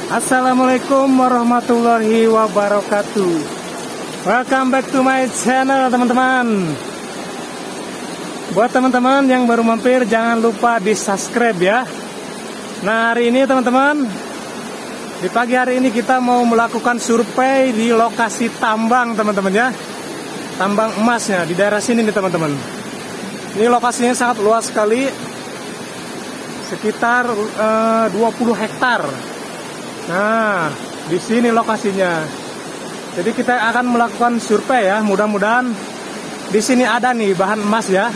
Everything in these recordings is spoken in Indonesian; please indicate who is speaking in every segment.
Speaker 1: Assalamualaikum warahmatullahi wabarakatuh. Welcome back to my channel, teman-teman. Buat teman-teman yang baru mampir, jangan lupa di subscribe ya. Nah, hari ini teman-teman, di pagi hari ini kita mau melakukan survei di lokasi tambang, teman-teman ya. Tambang emasnya di daerah sini nih, teman-teman. Ini lokasinya sangat luas sekali, sekitar 20 hektar. Nah, di sini lokasinya. Jadi kita akan melakukan survei ya. Mudah-mudahan di sini ada nih bahan emas ya.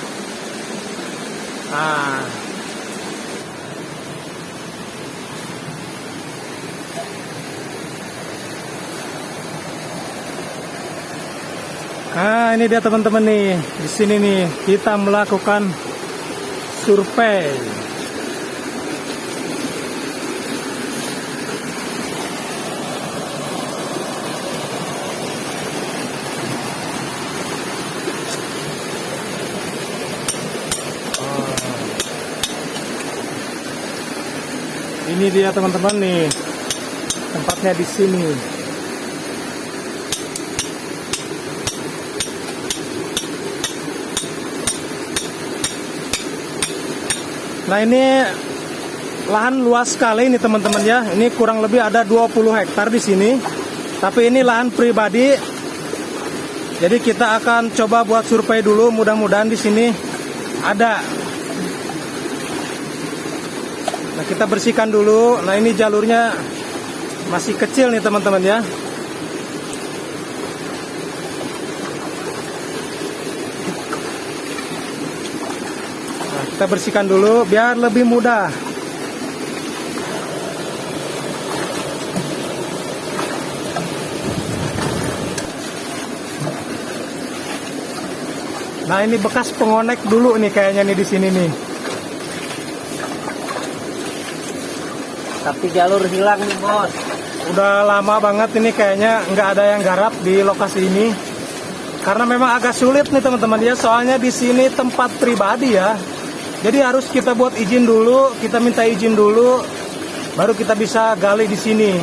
Speaker 1: Nah, ini dia teman-teman nih. Di sini nih kita melakukan survei. Ini dia teman-teman nih, tempatnya di sini. Nah, ini lahan luas sekali ini teman-teman ya. Ini kurang lebih ada 20 hektar di sini. Tapi ini lahan pribadi. Jadi kita akan coba buat survei dulu, mudah-mudahan di sini ada. Nah, kita bersihkan dulu. Nah, ini jalurnya masih kecil nih teman-teman ya. Nah, kita bersihkan dulu biar lebih mudah. Nah, ini bekas pengonek dulu nih kayaknya nih di sini nih.
Speaker 2: Tapi jalur hilang nih bos.
Speaker 1: Udah lama banget ini kayaknya nggak ada yang garap di lokasi ini. Karena memang agak sulit nih teman-teman ya. Soalnya di sini tempat pribadi ya. Jadi harus kita buat izin dulu, kita minta izin dulu, baru kita bisa gali di sini.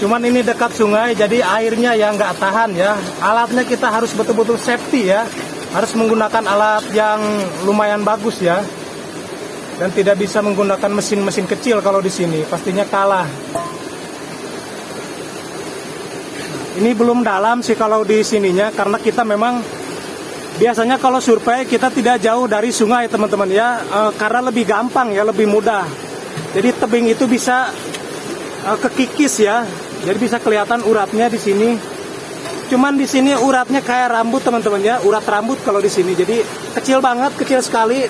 Speaker 1: Cuman ini dekat sungai, jadi airnya ya nggak tahan ya. Alatnya kita harus betul-betul safety ya. Harus menggunakan alat yang lumayan bagus ya. Dan tidak bisa menggunakan mesin-mesin kecil kalau di sini, pastinya kalah. Ini belum dalam sih kalau di sininya, karena kita memang biasanya kalau survei kita tidak jauh dari sungai teman-teman ya, karena lebih gampang ya, lebih mudah. Jadi tebing itu bisa kekikis ya, jadi bisa kelihatan uratnya di sini. Cuman di sini uratnya kayak rambut teman-teman ya, urat rambut kalau di sini. Jadi kecil banget, kecil sekali.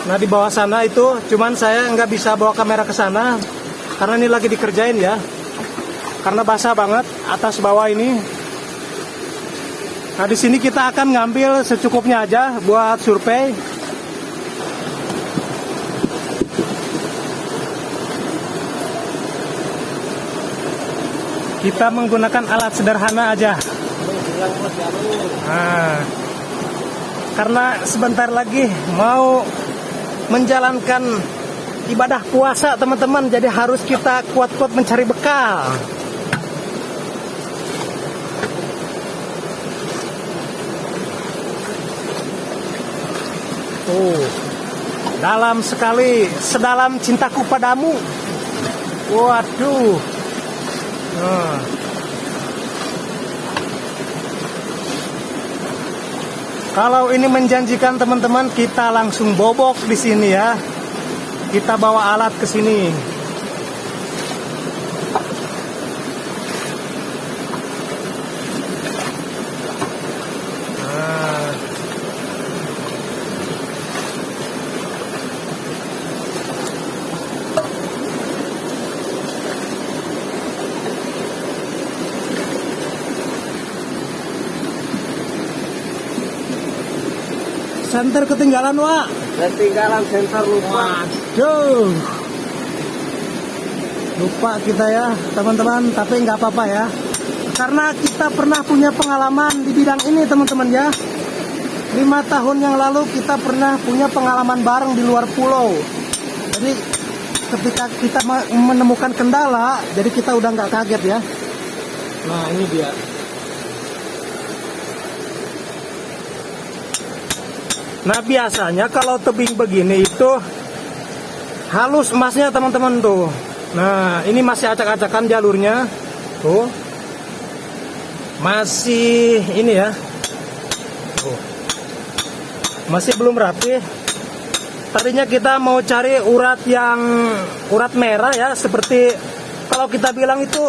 Speaker 1: Nah, di bawah sana itu, cuman saya nggak bisa bawa kamera ke sana karena ini lagi dikerjain ya. Karena basah banget atas bawah ini. Nah, di sini kita akan ngambil secukupnya aja buat survei. Kita menggunakan alat sederhana aja. Nah, karena sebentar lagi mau menjalankan ibadah puasa teman-teman, jadi harus kita kuat-kuat mencari bekal. Dalam sekali, sedalam cintaku padamu. Waduh. Kalau ini menjanjikan teman-teman, kita langsung bobok di sini ya. Kita bawa alat ke sini. Senter ketinggalan, Wak.
Speaker 2: Ketinggalan senter lupa.
Speaker 1: Waduh. Lupa kita ya, teman-teman. Tapi nggak apa-apa ya. Karena kita pernah punya pengalaman di bidang ini, teman-teman ya. 5 tahun yang lalu kita pernah punya pengalaman bareng di luar pulau. Jadi ketika kita menemukan kendala, jadi kita udah nggak kaget ya. Nah ini dia. Nah biasanya kalau tebing begini itu halus emasnya teman-teman tuh. Nah ini masih acak-acakan jalurnya tuh, masih ini ya tuh. Masih belum rapi. Tadinya kita mau cari urat yang urat merah ya, seperti kalau kita bilang itu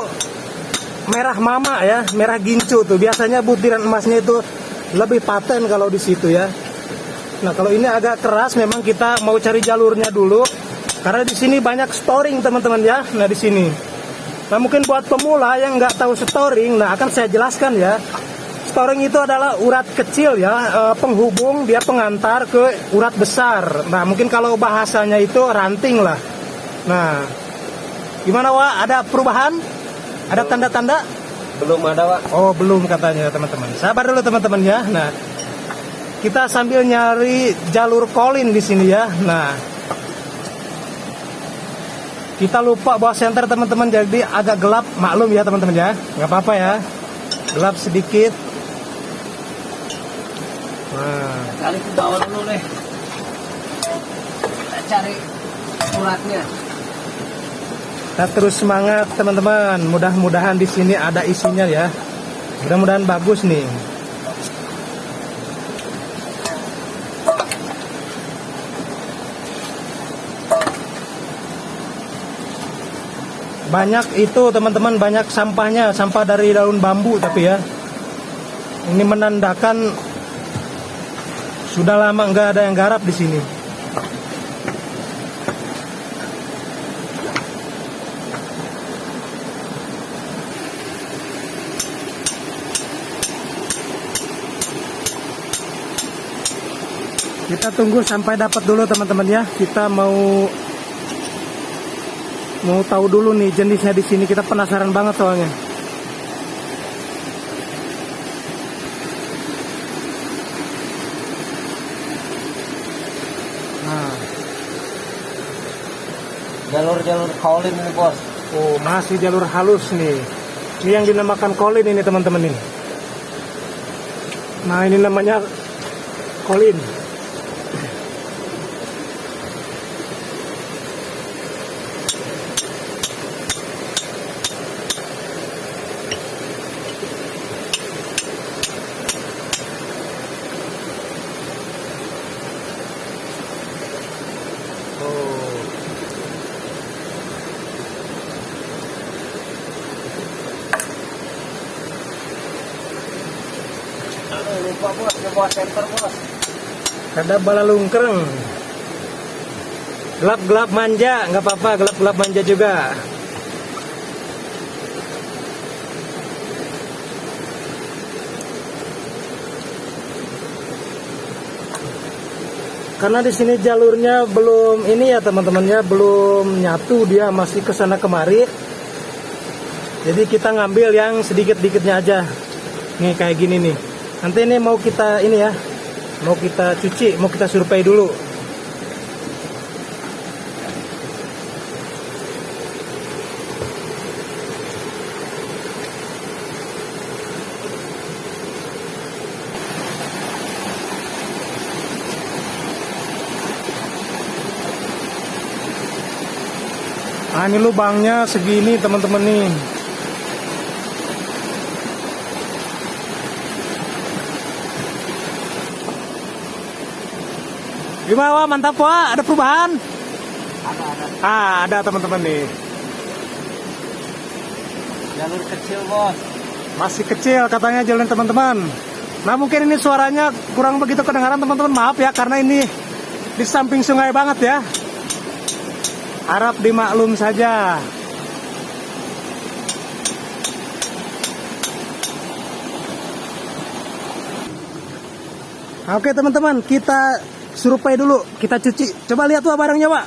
Speaker 1: merah mama ya, merah gincu tuh. Biasanya butiran emasnya itu lebih paten kalau di situ ya. Nah kalau ini agak keras, memang kita mau cari jalurnya dulu karena di sini banyak storing teman-teman ya. Nah di sini, nah mungkin buat pemula yang nggak tahu storing, nah akan saya jelaskan ya. Storing itu adalah urat kecil ya, penghubung, dia pengantar ke urat besar. Nah mungkin kalau bahasanya itu ranting lah. Nah gimana Wak? Ada perubahan? Ada tanda-tanda?
Speaker 2: Belum ada, Pak.
Speaker 1: Oh belum katanya teman-teman. Sabar dulu teman-teman ya. Nah kita sambil nyari jalur kolin di sini ya. Nah, kita lupa bawa senter teman-teman, jadi agak gelap, maklum ya teman-teman ya. Nggak apa-apa ya, gelap sedikit. Nah,
Speaker 2: Kali ke bawah dulu nih. Kita cari suratnya.
Speaker 1: kita terus semangat teman-teman. Mudah-mudahan di sini ada isinya ya. Mudah-mudahan bagus nih. Banyak itu teman-teman, banyak sampahnya, sampah dari daun bambu tapi ya. Ini menandakan sudah lama nggak ada yang garap di sini. Kita tunggu sampai dapat dulu teman-teman ya. Kita mau tahu dulu nih jenisnya di sini, kita penasaran banget soalnya. Nah,
Speaker 2: Jalur-jalur kaulin ini, Bos.
Speaker 1: oh masih jalur halus nih. Ini yang dinamakan kolin ini teman-teman ini. Nah ini namanya kolin.
Speaker 2: Lupa, Bos. Bawa senter, Bos.
Speaker 1: Ada balalungkreng. Gelap-gelap manja, nggak apa-apa, gelap-gelap manja juga. Karena di sini jalurnya belum ini ya teman-teman ya, belum nyatu, dia masih kesana kemari. Jadi kita ngambil yang sedikit-dikitnya aja. Nih kayak gini nih. Nanti ini mau kita ini ya, mau kita cuci, mau kita survei dulu. Nah ini lubangnya segini teman-teman nih. Gimana Wak? Mantap Wak? Ada perubahan?
Speaker 2: Ada.
Speaker 1: Ada teman-teman nih.
Speaker 2: Jalur kecil, Bos.
Speaker 1: Masih kecil katanya jalan teman-teman. Nah mungkin ini suaranya kurang begitu kedengaran teman-teman. Maaf ya karena ini di samping sungai banget ya. Harap dimaklum saja. Oke teman-teman, kita survei dulu, kita cuci. Coba lihat tuh barangnya Pak.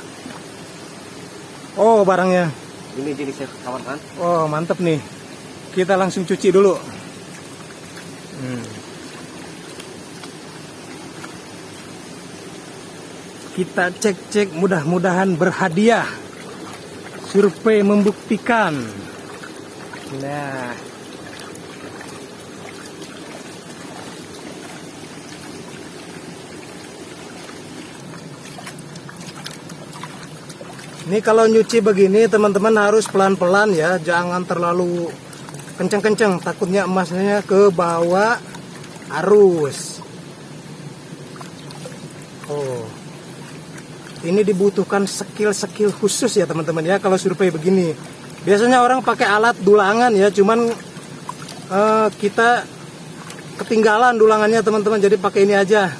Speaker 1: Oh barangnya.
Speaker 2: Ini jenisnya kawan kan?
Speaker 1: Oh mantep nih. Kita langsung cuci dulu. Kita cek-cek, mudah-mudahan berhadiah. Survei membuktikan. Nah, ini kalau nyuci begini teman-teman harus pelan-pelan ya, jangan terlalu kenceng-kenceng, takutnya emasnya ke bawah arus. Oh, ini dibutuhkan skill-skill khusus ya teman-teman ya kalau survei begini. Biasanya orang pakai alat dulangan ya, cuman kita ketinggalan dulangannya teman-teman, jadi pakai ini aja.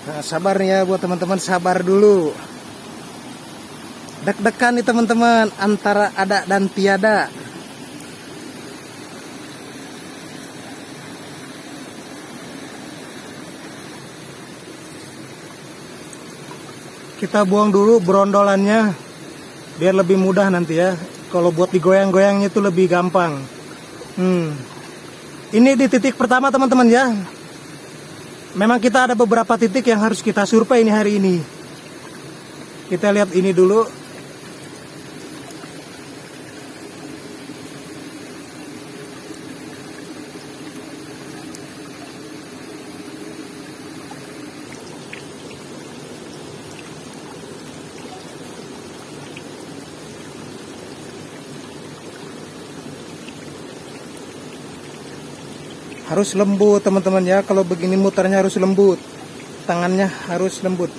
Speaker 1: Nah, sabar nih ya buat teman-teman, sabar dulu. Deg-degan nih teman-teman, antara ada dan tiada. Kita buang dulu berondolannya biar lebih mudah nanti ya. Kalau buat digoyang-goyangnya itu lebih gampang. Ini di titik pertama teman-teman ya. Memang kita ada beberapa titik yang harus kita survei ini hari ini. Kita lihat ini dulu. Harus lembut teman-teman ya, kalau begini muternya harus lembut, tangannya harus lembut.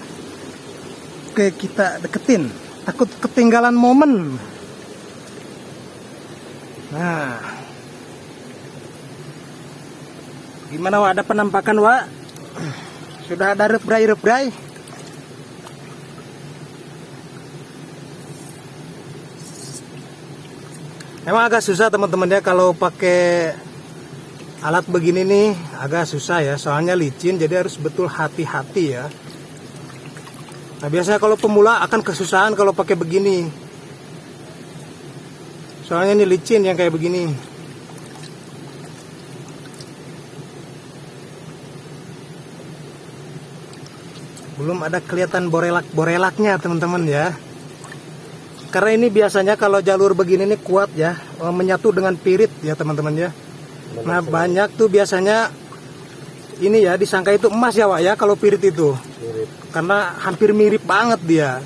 Speaker 1: Oke, kita deketin, takut ketinggalan momen. Nah, gimana Wak, ada penampakan Wak? Sudah ada reprai-reprai? Emang agak susah teman-teman ya kalau pakai alat begini nih, agak susah ya, soalnya licin, jadi harus betul hati-hati ya. Nah, biasanya kalau pemula akan kesusahan kalau pakai begini, soalnya ini licin yang kayak begini. Belum ada kelihatan borelaknya teman-teman ya, karena ini biasanya kalau jalur begini nih kuat ya, menyatu dengan pirit ya teman-teman ya. Nah, banyak tuh biasanya ini ya disangka itu emas ya Wak ya kalau pirit itu. Mirip. Karena hampir mirip banget dia.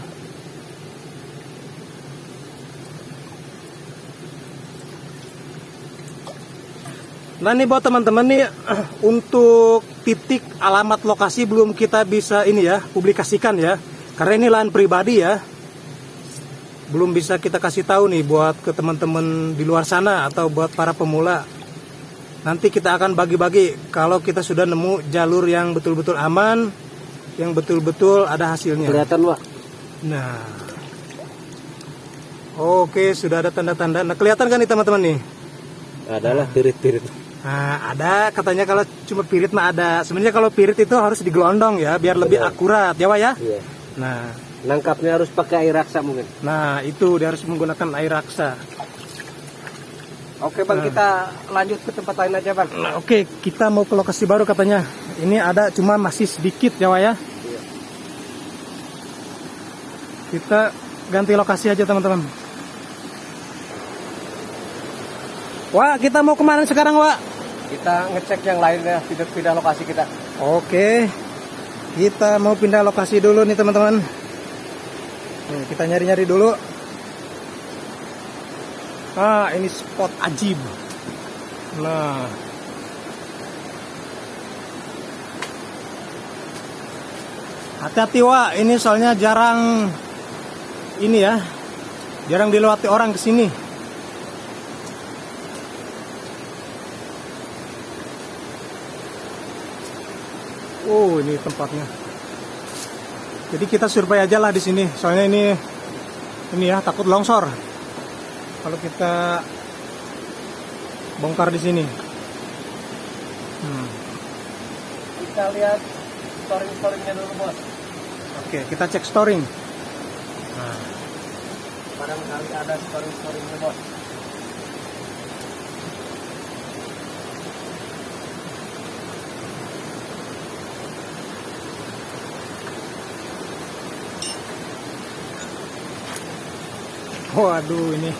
Speaker 1: Nah, ini buat teman-teman nih, untuk titik alamat lokasi belum kita bisa ini ya publikasikan ya, karena ini lahan pribadi ya. Belum bisa kita kasih tahu nih buat ke teman-teman di luar sana atau buat para pemula. Nanti kita akan bagi-bagi kalau kita sudah nemu jalur yang betul-betul aman, yang betul-betul ada hasilnya.
Speaker 2: Kelihatan Wak.
Speaker 1: Nah, oke, sudah ada tanda-tanda. Nah, kelihatan kan nih teman-teman nih?
Speaker 2: Adalah pirit-pirit.
Speaker 1: Nah, ada katanya kalau cuma pirit mah ada. Sebenarnya kalau pirit itu harus digelondong ya, biar lebih akurat ya Wak ya. Iya. Nah,
Speaker 2: nangkapnya harus pakai air raksa mungkin.
Speaker 1: Nah, itu dia harus menggunakan air raksa.
Speaker 2: Oke Bang, kita lanjut ke tempat lain aja Bang.
Speaker 1: Nah, oke, kita mau ke lokasi baru katanya. Ini ada cuma masih sedikit ya Wak ya.
Speaker 2: Iya.
Speaker 1: Kita ganti lokasi aja teman-teman. Wah, kita mau kemana sekarang Wak?
Speaker 2: Kita ngecek yang lainnya, pindah lokasi kita.
Speaker 1: Oke, kita mau pindah lokasi dulu nih teman-teman. Kita nyari-nyari dulu. Ah, ini spot ajib. Nah, hati-hati Wak, ini soalnya jarang ini ya, jarang dilewati orang kesini. Oh, ini tempatnya. Jadi kita survei aja lah di sini, soalnya ini ya takut longsor kalau kita bongkar di sini.
Speaker 2: Kita lihat storing-storingnya dulu Bos.
Speaker 1: Oke, kita cek storing.
Speaker 2: Nah, barangkali ada storing-storingnya Bos.
Speaker 1: Waduh, ini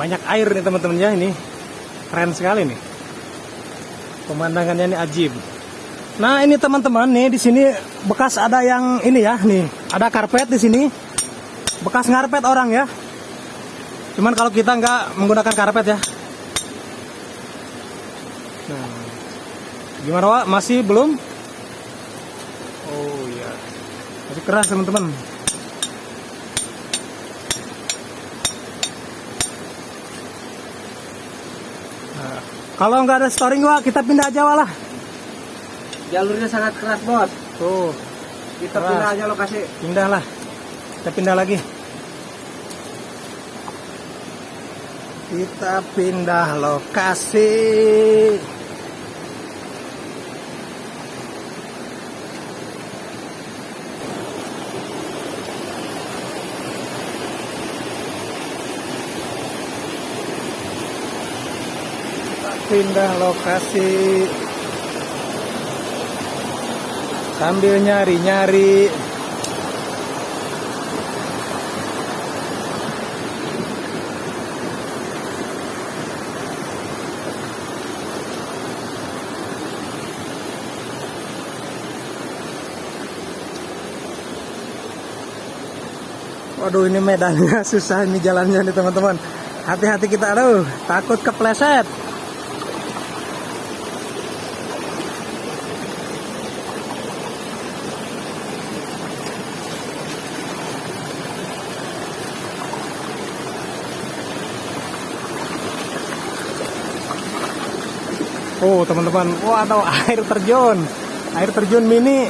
Speaker 1: banyak air nih teman-teman ya, ini keren sekali nih. Pemandangannya ini ajib. Nah, ini teman-teman nih di sini bekas ada yang ini ya, nih ada karpet di sini. Bekas ngarpet orang ya. Cuman kalau kita nggak menggunakan karpet ya. Nah, gimana Wak? Masih belum? Oh iya, masih keras teman-teman. Nah, kalau nggak ada storing Wak, kita pindah aja Wak lah.
Speaker 2: Jalurnya sangat keras bos.
Speaker 1: Tuh,
Speaker 2: Kita
Speaker 1: keras.
Speaker 2: pindah aja lokasi.
Speaker 1: Pindah lah. Kita pindah lagi. Kita pindah lokasi. Kita pindah lokasi. Sambil nyari-nyari. Waduh, ini medannya susah ini jalannya nih teman-teman. Hati-hati kita, aduh, takut kepleset. Oh teman-teman, wah ada air terjun mini.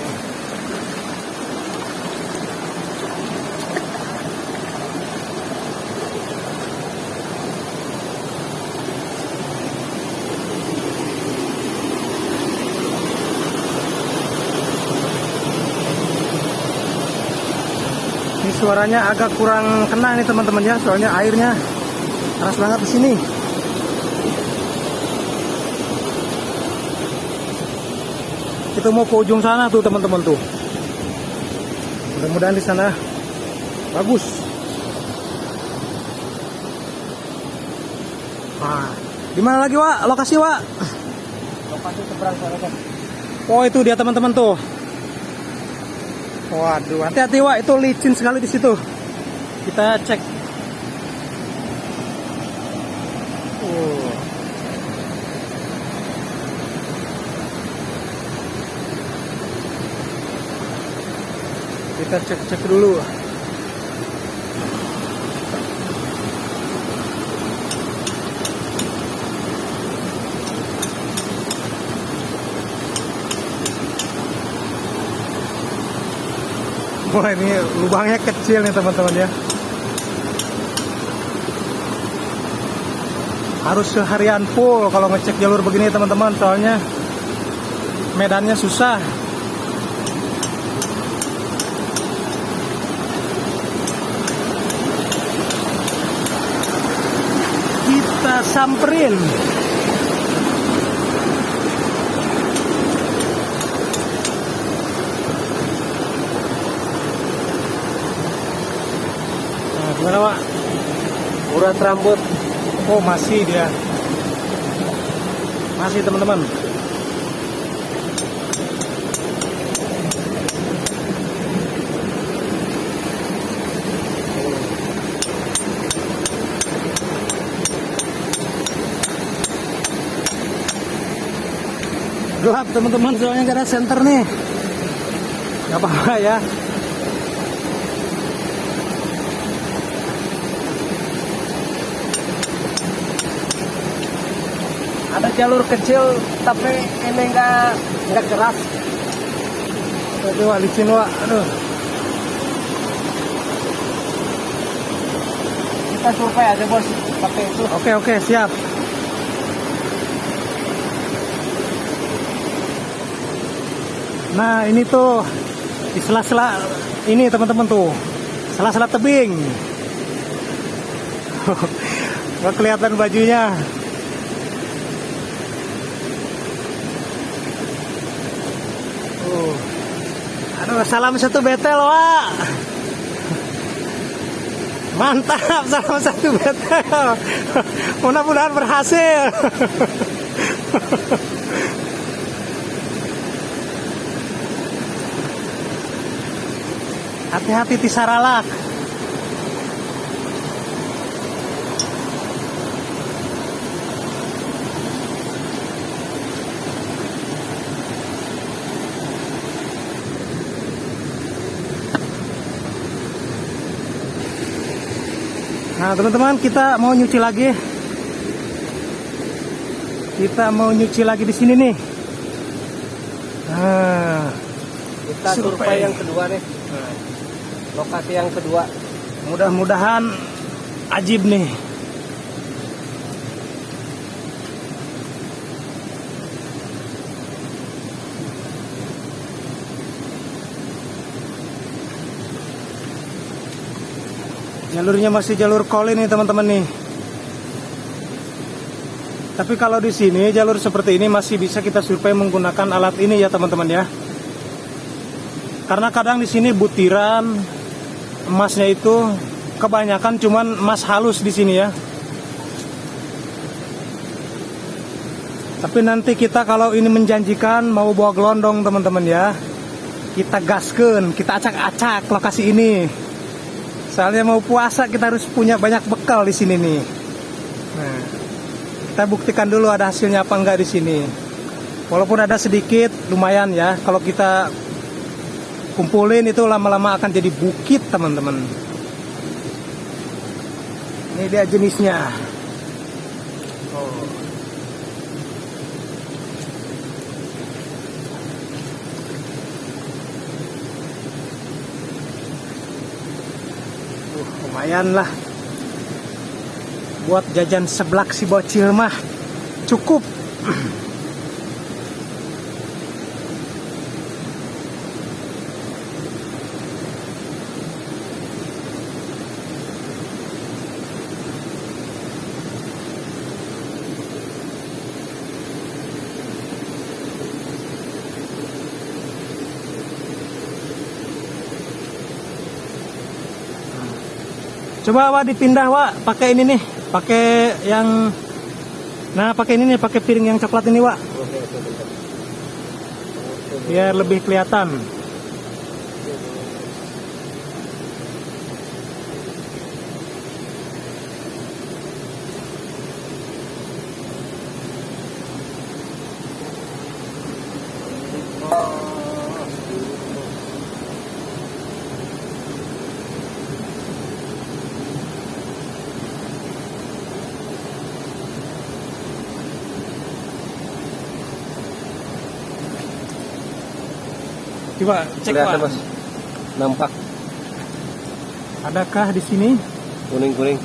Speaker 1: Ini suaranya agak kurang kena nih teman-teman ya, soalnya airnya keras banget di sini. Kita mau ke ujung sana tuh teman-teman tuh. Mudah-mudahan di sana bagus. Nah, di mana lagi Wak? Lokasi Wak?
Speaker 2: Lokasi seberang sana bos.
Speaker 1: Oh itu dia teman-teman tuh. Waduh, hati-hati Wak, itu licin sekali di situ. Kita cek. Oh. Kita cek dulu. Wah, ini lubangnya kecil nih teman-teman ya. Harus seharian full kalau ngecek jalur begini teman-teman, soalnya medannya susah. Kita samperin. Nah, gimana Pak?
Speaker 2: Urat rambut.
Speaker 1: Oh masih dia. Masih teman-teman. Gelap teman-teman, soalnya gak ada senter nih. Gak apa-apa ya.
Speaker 2: Ada jalur kecil tapi ini nggak keras.
Speaker 1: Aduh, Wak, licin Wak. Aduh.
Speaker 2: Kita survei aja bos pakai itu.
Speaker 1: Oke, siap. Nah ini tuh di sela-sela ini teman-teman tuh, sela-sela tebing. Gak kelihatan bajunya. Aduh, salam satu betel Wak. Mantap, salah satu betul. Mudah-mudahan berhasil. Hati-hati tisaralak. Nah teman-teman, kita mau nyuci lagi. Kita mau nyuci lagi di sini nih. Nah,
Speaker 2: Kita survei yang kedua nih. Lokasi yang kedua.
Speaker 1: mudah-mudahan ajib nih. Jalurnya masih jalur koli nih teman-teman nih. Tapi kalau di sini jalur seperti ini masih bisa kita survei menggunakan alat ini ya teman-teman ya. Karena kadang di sini butiran emasnya itu kebanyakan cuman emas halus di sini ya. Tapi nanti kita kalau ini menjanjikan mau bawa gelondong teman-teman ya, kita gaskeun, kita acak-acak lokasi ini. Soalnya mau puasa kita harus punya banyak bekal di sini nih. Nah, kita buktikan dulu ada hasilnya apa enggak di sini. Walaupun ada sedikit, lumayan ya. Kalau kita kumpulin itu lama-lama akan jadi bukit teman-teman. Ini dia jenisnya. Oh. Lumayan lah. Buat jajan seblak si bocil mah cukup. Coba Wak dipindah Wak, pakai ini nih, pakai yang, nah pakai ini nih, pakai piring yang coklat ini Wak, biar lebih kelihatan. Coba cek
Speaker 2: Kelihatan,
Speaker 1: Pak.
Speaker 2: Mas. Nampak
Speaker 1: Adakah di sini?
Speaker 2: kuning-kuning.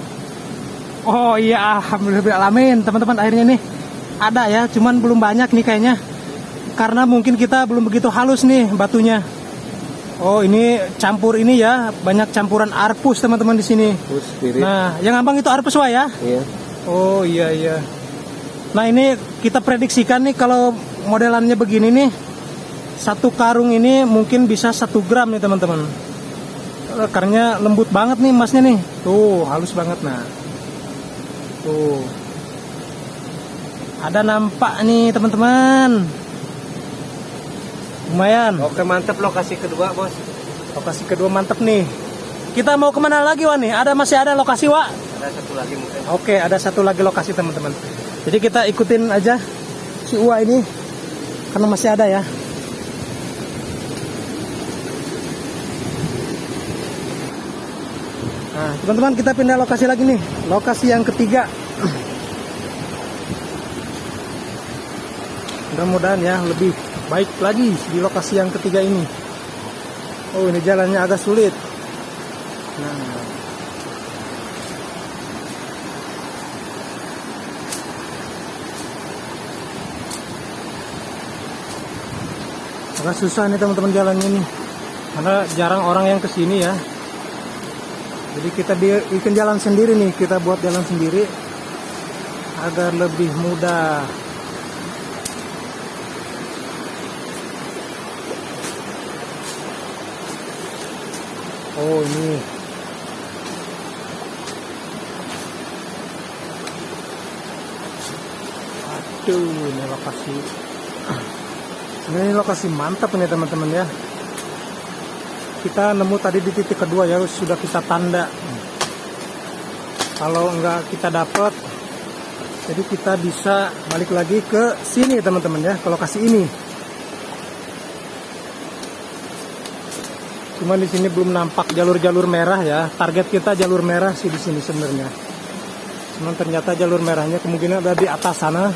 Speaker 1: Oh iya, alhamdulillah teman-teman, akhirnya nih ada ya, cuman belum banyak nih kayaknya. Karena mungkin kita belum begitu halus nih batunya. Oh ini campur ini ya, banyak campuran arpus teman-teman di sini. Nah, yang ngambang itu arpus Wak ya?
Speaker 2: Iya.
Speaker 1: Oh iya iya. Nah ini kita prediksikan nih kalau modelannya begini nih, satu karung ini mungkin bisa 1 gram nih teman-teman. Karena lembut banget nih emasnya nih. Tuh halus banget nah. Tuh. Ada nampak nih teman-teman. Lumayan.
Speaker 2: Oke, mantap lokasi kedua, Bos.
Speaker 1: Lokasi kedua mantep nih. Kita mau kemana lagi Wak nih? Masih ada lokasi Wak?
Speaker 2: Ada satu lagi mungkin.
Speaker 1: Oke, ada satu lagi lokasi teman-teman. Jadi kita ikutin aja si Uwa ini karena masih ada ya. Nah, teman-teman kita pindah lokasi lagi nih. Lokasi yang ketiga. Mudah-mudahan ya lebih baik lagi di lokasi yang ketiga ini. Oh, ini jalannya agak sulit. Nah, agak susah nih teman-teman jalannya nih, karena jarang orang yang kesini ya. Jadi kita bikin jalan sendiri nih, kita buat jalan sendiri agar lebih mudah. Oh ini Waduh, ini lokasi. Ini lokasi mantap ini teman-teman ya. Kita nemu tadi di titik kedua ya, sudah kita tanda. Kalau enggak kita dapat, jadi kita bisa balik lagi ke sini teman-teman ya, ke lokasi ini. Cuma di sini belum nampak jalur-jalur merah ya. Target kita jalur merah sih di sini sebenarnya. Cuman ternyata jalur merahnya kemungkinan ada di atas sana,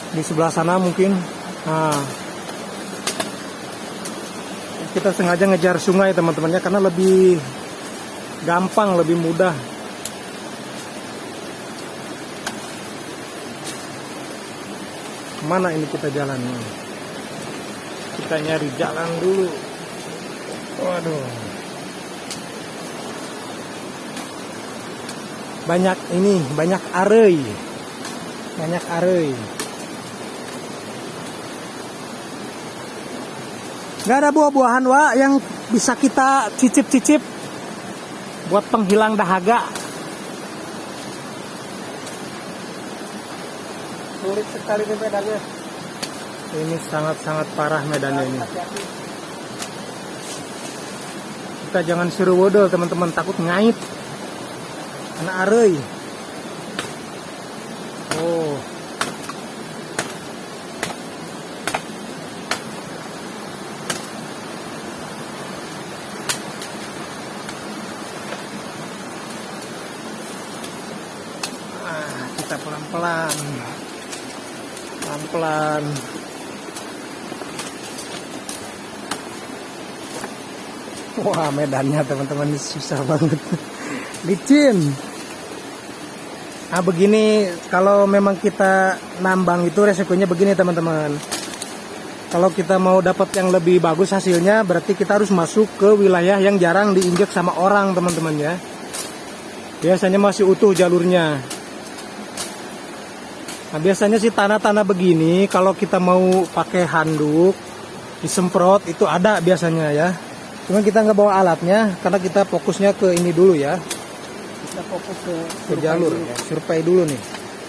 Speaker 1: di sebelah sana mungkin. Nah, kita sengaja ngejar sungai teman-teman ya, karena lebih gampang, lebih mudah. Kemana ini kita jalan? Kita nyari jalan dulu. Waduh, banyak ini, banyak arei, banyak arei. Nggak ada buah-buahan yang bisa kita cicip-cicip buat penghilang dahaga.
Speaker 2: Sulit sekali nih medannya.
Speaker 1: Ini sangat-sangat parah medannya ini. Kita jangan seruwodol teman-teman, takut ngait karena arei. Oh, kita pelan-pelan, pelan-pelan. Wah, medannya teman-teman ini susah banget. Licin. Nah, begini kalau memang kita nambang itu resikonya begini teman-teman. Kalau kita mau dapat yang lebih bagus hasilnya, berarti kita harus masuk ke wilayah yang jarang diinjak sama orang teman-teman ya. Biasanya masih utuh jalurnya. Nah, biasanya sih tanah-tanah begini kalau kita mau pakai handuk disemprot itu ada biasanya ya. Cuma kita nggak bawa alatnya karena kita fokusnya ke ini dulu ya.
Speaker 2: Kita fokus
Speaker 1: ke jalur ya. Survei dulu nih.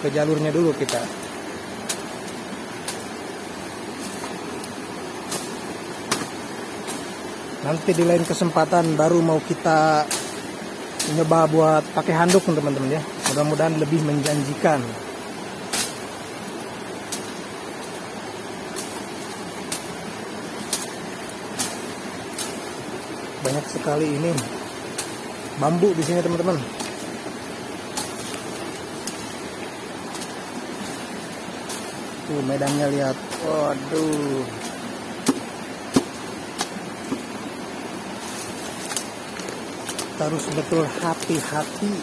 Speaker 1: Ke jalurnya dulu kita. Nanti di lain kesempatan baru mau kita nyoba buat pakai handuk teman-teman ya. Mudah-mudahan lebih menjanjikan. Banyak sekali ini bambu di sini teman-teman. Tuh medannya lihat. Waduh. Kita harus betul hati-hati.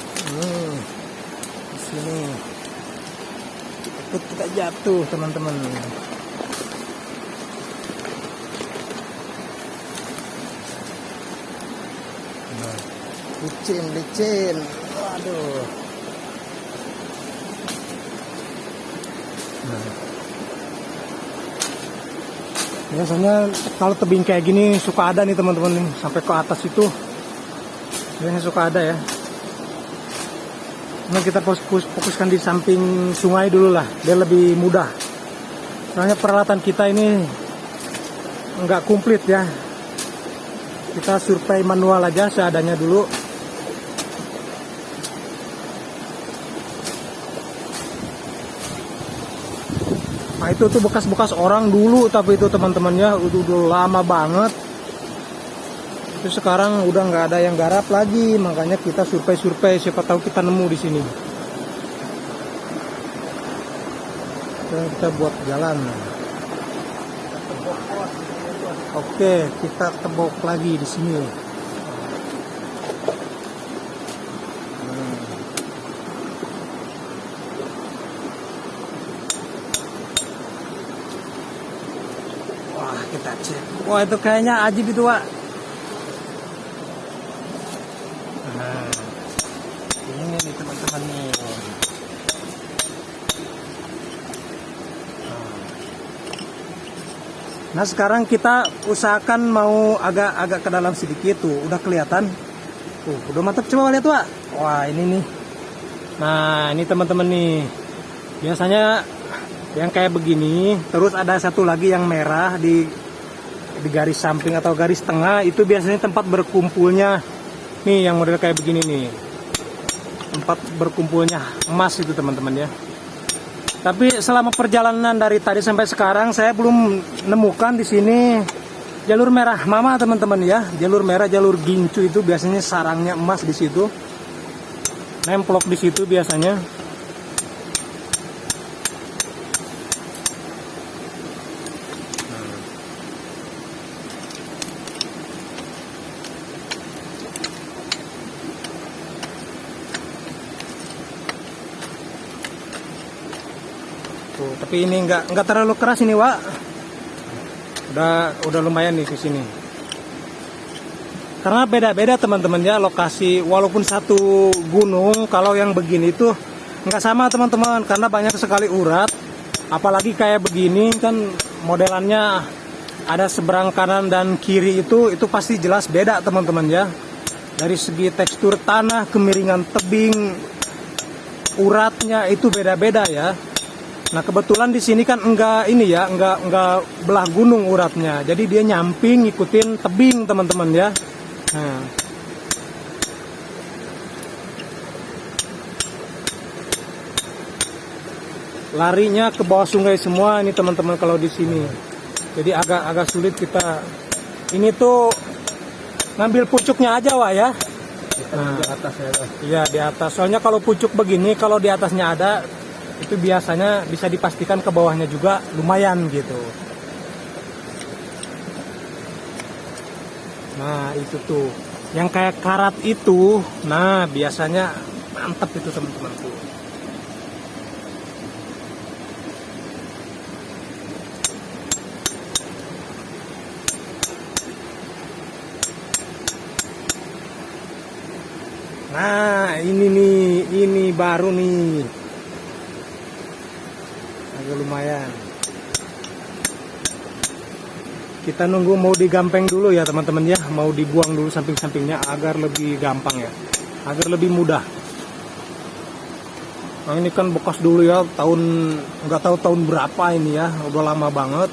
Speaker 1: Di sini. Takut kita jatuh teman-teman. Licin. Waduh. Biasanya kalau tebing kayak gini suka ada nih teman-teman nih, sampai ke atas itu biasanya suka ada ya. Nah, kita fokuskan di samping sungai dulu lah, biar lebih mudah. Soalnya peralatan kita ini nggak komplit ya. Kita survei manual aja seadanya dulu. Nah, itu tuh bekas-bekas orang dulu, tapi itu teman-temannya udah lama banget. Itu sekarang udah nggak ada yang garap lagi, makanya kita survei-survei, siapa tahu kita nemu di sini. Dan kita buat jalan. Oke, kita tebok lagi di sini. Wah, kita cek. Wah, itu kayaknya ajib itu, Wak. Nah, ini nih teman-teman nih. Nah, sekarang kita usahakan mau agak ke dalam sedikit tuh, udah kelihatan. Tuh, udah mantap, coba lihat, Wak. Wah, ini nih. Nah, ini teman-teman nih. Biasanya yang kayak begini. Terus ada satu lagi yang merah di garis samping atau garis tengah, itu biasanya tempat berkumpulnya nih yang model kayak begini nih, tempat berkumpulnya emas itu teman-teman ya. Tapi selama perjalanan dari tadi sampai sekarang saya belum menemukan di sini jalur merah mama teman-teman ya. Jalur merah, jalur gincu itu biasanya sarangnya emas di situ, nemplok di situ biasanya. Tuh, tapi ini nggak terlalu keras ini, Wak. Udah lumayan nih ke sini. Karena beda-beda teman-teman ya lokasi, walaupun satu gunung, kalau yang begini tuh nggak sama teman-teman, karena banyak sekali urat. Apalagi kayak begini kan modelannya ada seberang kanan dan kiri, itu pasti jelas beda teman-teman ya. Dari segi tekstur tanah, kemiringan tebing, uratnya itu beda-beda ya. Nah kebetulan di sini kan enggak belah gunung uratnya, jadi dia nyamping ngikutin tebing teman-teman ya. Nah. Larinya ke bawah sungai semua ini teman-teman kalau di sini. Jadi agak sulit kita. Ini tuh ngambil pucuknya aja Wak ya. Nah, di atas ya. Iya di atas. Soalnya kalau pucuk begini, kalau di atasnya ada, itu biasanya bisa dipastikan ke bawahnya juga lumayan gitu. Nah itu tuh yang kayak karat itu, nah biasanya mantep itu teman-teman tuh. Nah ini baru nih, agak lumayan. Kita nunggu mau digampeng dulu ya teman-teman ya, mau dibuang dulu samping-sampingnya agar lebih gampang ya, agar lebih mudah. Nah ini kan bekas dulu ya, nggak tahu tahun berapa ini ya, udah lama banget.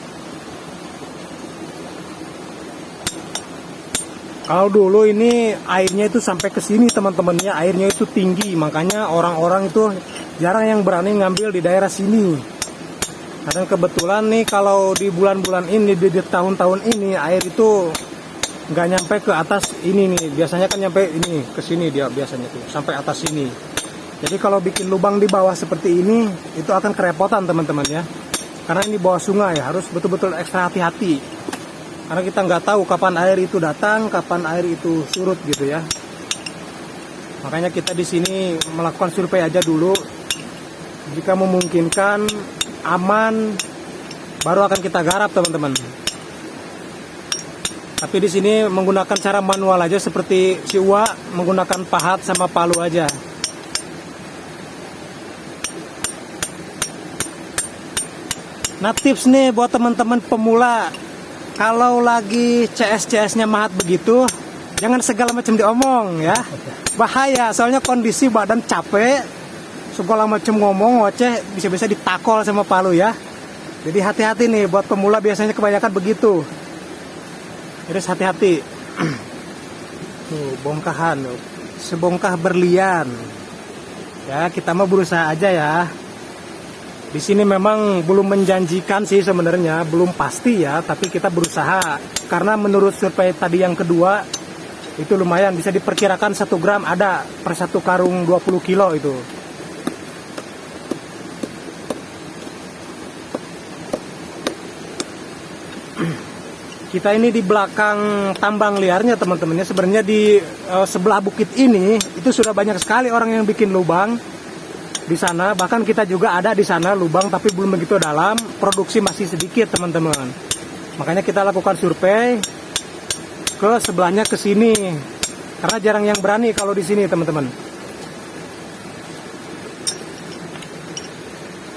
Speaker 1: Kalau dulu ini airnya itu sampai ke sini teman-teman ya, airnya itu tinggi, makanya orang-orang itu jarang yang berani ngambil di daerah sini. Karena kebetulan nih kalau di bulan-bulan ini, di tahun-tahun ini air itu nggak nyampe ke atas ini nih, biasanya kan nyampe ini ke sini dia biasanya tuh sampai atas sini. Jadi kalau bikin lubang di bawah seperti ini itu akan kerepotan teman-teman ya, karena ini bawah sungai harus betul-betul ekstra hati-hati, karena kita nggak tahu kapan air itu datang, kapan air itu surut gitu ya. Makanya kita di sini melakukan survei aja dulu, jika memungkinkan aman baru akan kita garap teman-teman. Tapi di sini menggunakan cara manual aja seperti si Uwa, menggunakan pahat sama palu aja. Nah tips nih buat teman-teman pemula, kalau lagi CS-CS-nya mahat begitu, jangan segala macam diomong ya, bahaya. Soalnya kondisi badan capek, segala macam ngomong ngoceh bisa-bisa ditakol sama palu ya. Jadi hati-hati nih buat pemula, biasanya kebanyakan begitu. Terus hati-hati. Tuh bongkahan, sebongkah berlian. Ya kita mau berusaha aja ya. Di sini memang belum menjanjikan sih sebenarnya, belum pasti ya, tapi kita berusaha. Karena menurut survei tadi yang kedua itu lumayan, bisa diperkirakan 1 gram ada per 1 karung 20 kilo itu. Kita ini di belakang tambang liarnya teman-temannya. Sebenarnya di sebelah bukit ini itu sudah banyak sekali orang yang bikin lubang di sana. Bahkan kita juga ada di sana lubang, tapi belum begitu dalam, produksi masih sedikit teman-teman. Makanya kita lakukan survei ke sebelahnya ke sini, karena jarang yang berani kalau di sini teman-teman.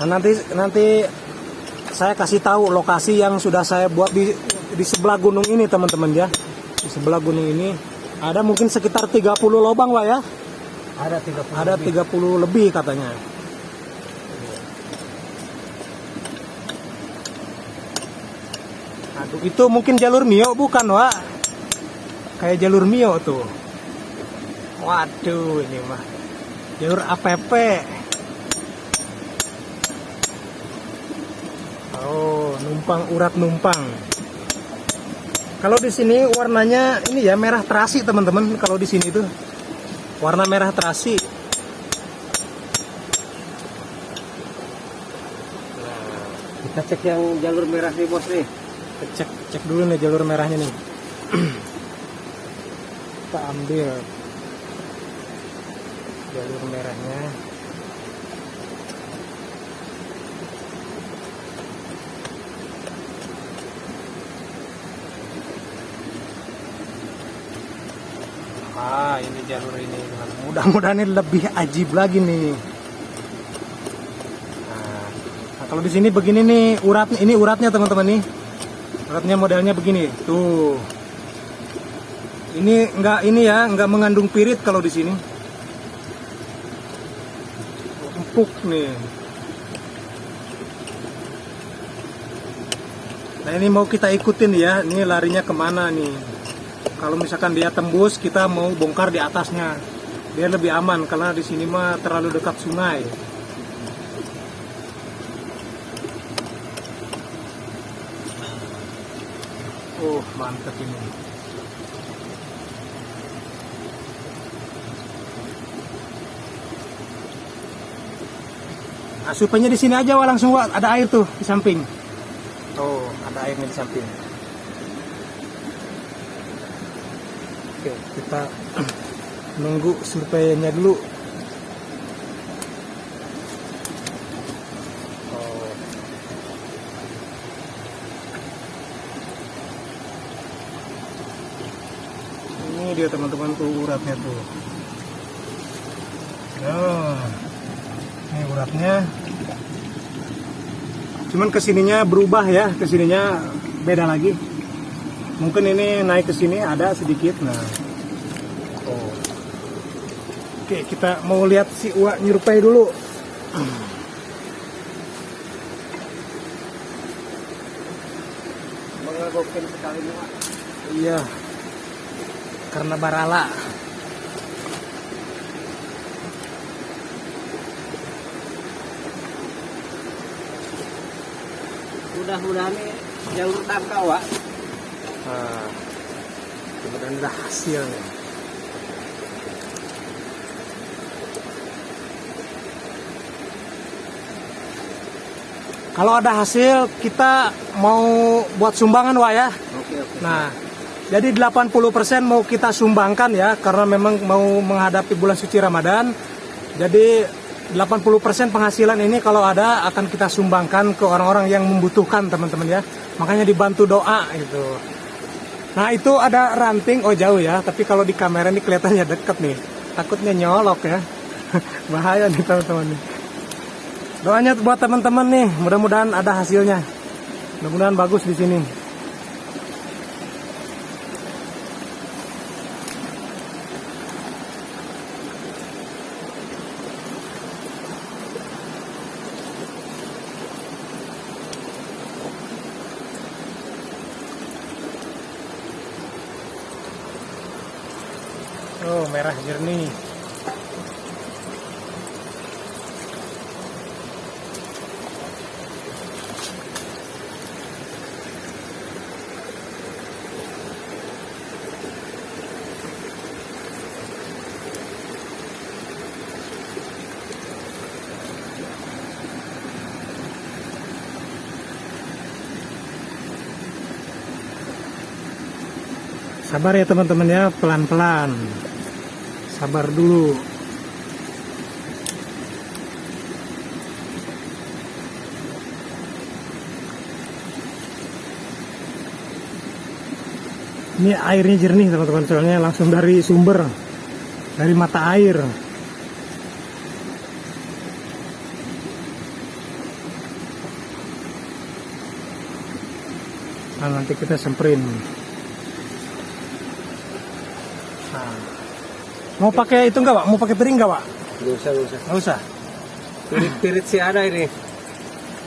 Speaker 1: Nah, nanti saya kasih tahu lokasi yang sudah saya buat di sebelah gunung ini teman-teman ya. Di sebelah gunung ini ada mungkin sekitar 30 lubang lah ya. Ada 30 lebih katanya. Aduh, itu mungkin jalur Mio bukan, Wak? Kayak jalur Mio tuh. Waduh, ini mah jalur APP. Oh, numpang urat numpang. Kalau di sini warnanya ini ya merah terasi, teman-teman. Kalau di sini tuh warna merah terasi.
Speaker 2: Kita cek yang jalur merah nih bos nih.
Speaker 1: Cek dulu nih jalur merahnya nih. Kita ambil jalur merahnya. Ini jalur ini. Mudah-mudahan ini lebih ajib lagi nih. Nah, kalau di sini begini nih uratnya, ini uratnya teman-teman nih. Uratnya modelnya begini. Tuh. Ini enggak mengandung pirit kalau di sini. Empuk nih. Nah, ini mau kita ikutin ya. Ini larinya kemana nih? Kalau misalkan dia tembus, kita mau bongkar di atasnya. Dia lebih aman karena di sini mah terlalu dekat sungai. Oh, mantap ini. Nah, supaya di sini aja, Wak, langsung, Wak, ada air tuh di samping. Oh, ada airnya di samping. Oke, kita nunggu surveinya dulu. Oh. Ini dia teman-teman tuh uratnya tuh. Nah, ini uratnya. Cuman kesininya berubah ya, kesininya beda lagi. Mungkin ini naik ke sini ada sedikit. Nah, oh. Oke, kita mau lihat si Uwa nyurupai dulu.
Speaker 2: Mengagokin sekali nih, Pak.
Speaker 1: Iya, karena barala.
Speaker 2: Mudah-mudahan nih jalur tangka, Pak.
Speaker 1: Nah, kemudian ada hasilnya. Kalau ada hasil, kita mau buat sumbangan, Wak, ya.
Speaker 2: Oke.
Speaker 1: Nah, jadi 80% mau kita sumbangkan ya, karena memang mau menghadapi bulan suci Ramadan. Jadi 80% penghasilan ini kalau ada akan kita sumbangkan ke orang-orang yang membutuhkan, teman-teman ya. Makanya dibantu doa gitu. Nah, itu ada ranting, oh jauh ya, tapi kalau di kamera ini kelihatannya dekat nih. Takutnya nyolok ya. Bahaya nih teman-teman nih. Doanya buat teman-teman nih, mudah-mudahan ada hasilnya. Mudah-mudahan bagus di sini. Oh, merah jernih. Sabar ya teman-teman ya, pelan-pelan. Sabar dulu. Ini airnya jernih teman-teman, soalnya langsung dari sumber, dari mata air. Nah, nanti kita semperin. Nah, mau pakai itu enggak, Pak? Mau pakai piring enggak, Pak?
Speaker 2: Nggak usah.
Speaker 1: Nggak usah.
Speaker 2: Pirit-pirit sih ada ini.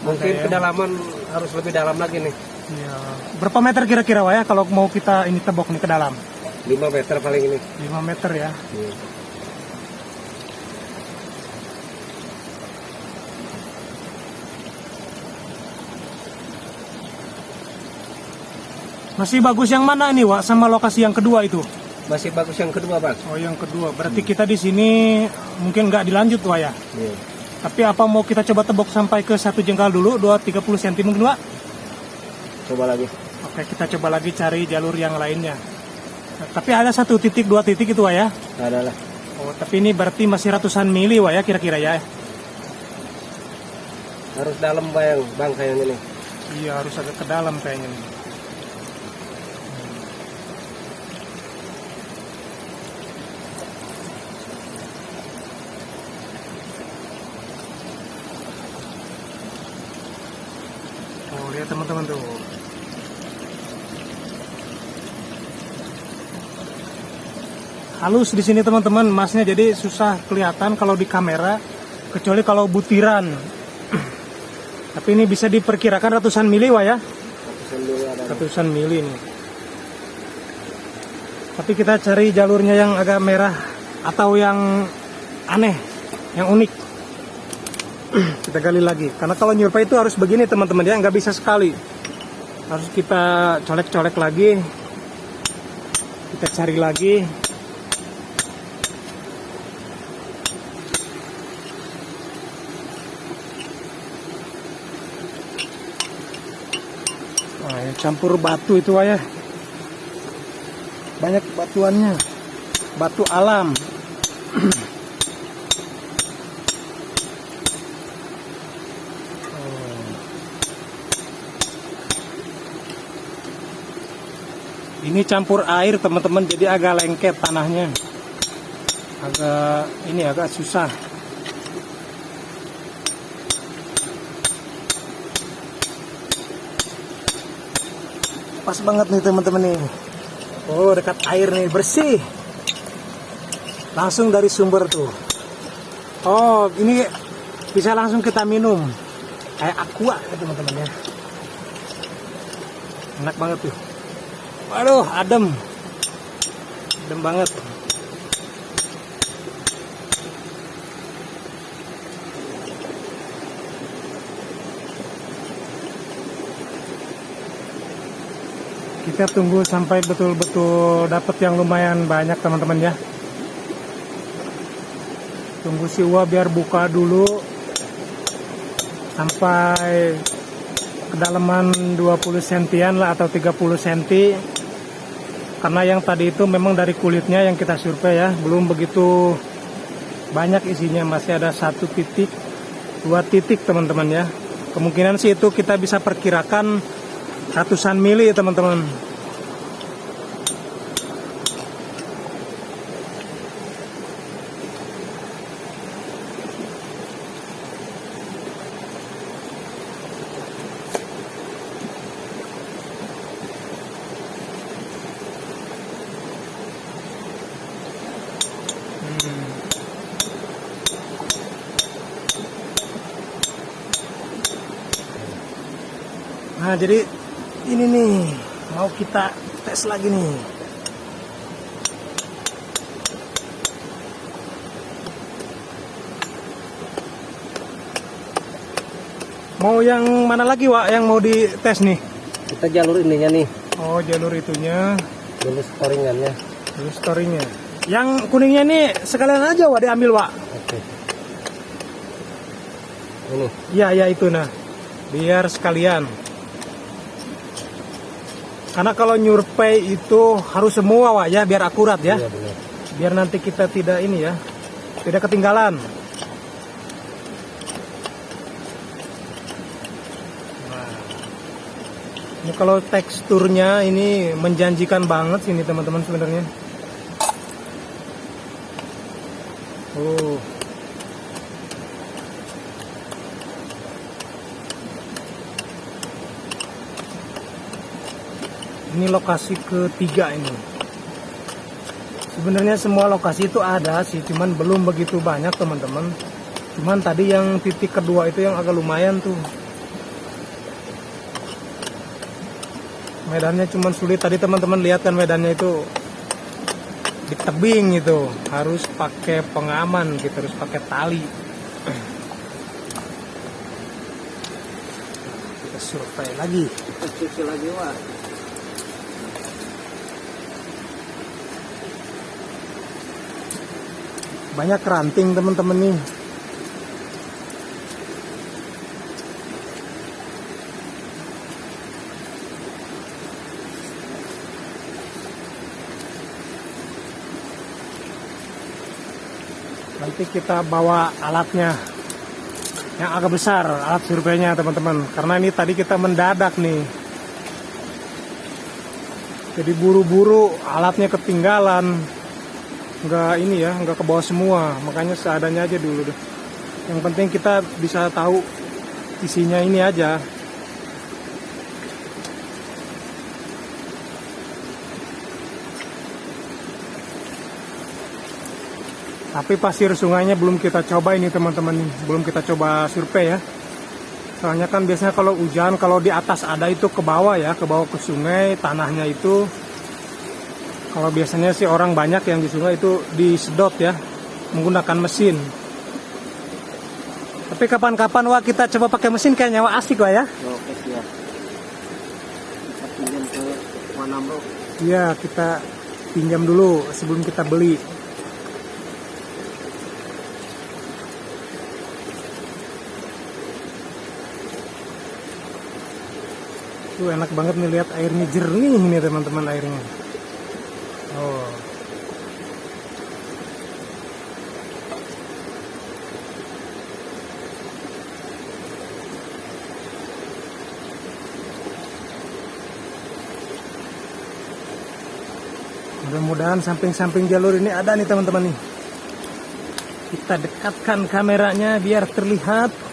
Speaker 2: Mungkin
Speaker 1: Oke.
Speaker 2: kedalaman harus lebih dalam lagi nih.
Speaker 1: Ya. Berapa meter kira-kira Wak ya kalau mau kita ini tebok nih ke dalam?
Speaker 2: 5 meter paling ini.
Speaker 1: 5 meter ya. Masih bagus yang mana nih Wak sama lokasi yang kedua itu?
Speaker 2: Masih bagus yang kedua, Bang.
Speaker 1: Oh, yang kedua. Berarti kita di sini mungkin nggak dilanjut Wak ya.
Speaker 2: Iya.
Speaker 1: Tapi apa mau kita coba tebok sampai ke 1 jengkal dulu, 2-30 cm mungkin Wak?
Speaker 2: Coba lagi.
Speaker 1: Oke, kita coba lagi cari jalur yang lainnya. Nah, tapi ada 1 titik, 2 titik itu Wak ya?
Speaker 2: Ada lah.
Speaker 1: Oh, tapi ini berarti masih ratusan mili Wak ya kira-kira ya?
Speaker 2: Harus dalam Bang kayaknya nih.
Speaker 1: Iya, harus agak ke dalam kayaknya nih. Oh, lihat teman-teman tuh. Halus di sini teman-teman, emasnya jadi susah kelihatan kalau di kamera, kecuali kalau butiran. Tapi ini bisa diperkirakan ratusan mili Wak ya? Ratusan mili nih. Tapi kita cari jalurnya yang agak merah atau yang aneh, yang unik. Kita gali lagi, karena kalau nyurpai itu harus begini teman-teman ya, nggak bisa sekali. Harus kita colek-colek lagi, kita cari lagi. Nah, yang campur batu itu ya, banyak batuannya, batu alam. Ini campur air teman-teman, jadi agak lengket tanahnya, agak susah. Pas banget nih teman-teman nih. Oh, dekat air nih, bersih. Langsung dari sumber tuh. Oh, ini bisa langsung kita minum. Kayak aqua ya teman-teman ya. Enak banget tuh. Waduh, adem. Adem banget. Kita tunggu sampai betul-betul dapat yang lumayan banyak teman-teman ya. Tunggu si Uwa biar buka dulu sampai kedalaman 20 sentian lah atau 30 senti. Karena yang tadi itu memang dari kulitnya yang kita survei ya, belum begitu banyak isinya, masih ada 1 titik, 2 titik teman-teman ya. Kemungkinan sih itu kita bisa perkirakan ratusan mili teman-teman. Nah, jadi ini nih mau kita tes lagi nih. Mau yang mana lagi Wak yang mau dites nih?
Speaker 2: Kita jalur ininya nih.
Speaker 1: Oh, jalur itunya.
Speaker 2: Dulu storingannya.
Speaker 1: Dulu storingnya. Yang kuningnya nih sekalian aja Wak diambil Wak.
Speaker 2: Oke. Ini.
Speaker 1: Ya itu nah. Biar sekalian. Karena kalau nyurvei itu harus semua Wak ya, biar akurat ya.
Speaker 2: Iya, benar.
Speaker 1: Biar nanti kita tidak ini ya, tidak ketinggalan. Nah, ini kalau teksturnya ini menjanjikan banget ini teman-teman sebenarnya. Oh. Ini lokasi ketiga ini. Sebenarnya semua lokasi itu ada sih, cuman belum begitu banyak teman-teman. Cuman tadi yang titik kedua itu yang agak lumayan tuh. Medannya cuman sulit. Tadi teman-teman lihat kan medannya itu di tebing itu, harus pakai pengaman gitu, harus pakai tali. Kita survei lagi.
Speaker 2: Kita cuci lagi, Wak.
Speaker 1: Banyak ranting teman-teman nih. Nanti kita bawa alatnya yang agak besar, alat surveinya teman-teman, karena ini tadi kita mendadak nih, jadi buru-buru alatnya ketinggalan, nggak ke bawah semua, makanya seadanya aja dulu deh. Yang penting kita bisa tahu isinya ini aja. Tapi pasir sungainya belum kita coba ini teman-teman, belum kita coba survei ya. Soalnya kan biasanya kalau hujan, kalau di atas ada itu ke bawah ya, ke bawah ke sungai, tanahnya itu. Kalau biasanya sih orang banyak yang di sungai itu disedot ya, menggunakan mesin. Tapi kapan-kapan Wak kita coba pakai mesin kayaknya Wak, asik Wak ya.
Speaker 2: Oke, siap. Kita pinjam ke mana, Bro?
Speaker 1: Iya, kita pinjam dulu sebelum kita beli. Tuh enak banget nih, lihat airnya jernih nih teman-teman, airnya. Oh. Mudah-mudahan samping-samping jalur ini ada nih teman-teman nih. Kita dekatkan kameranya biar terlihat.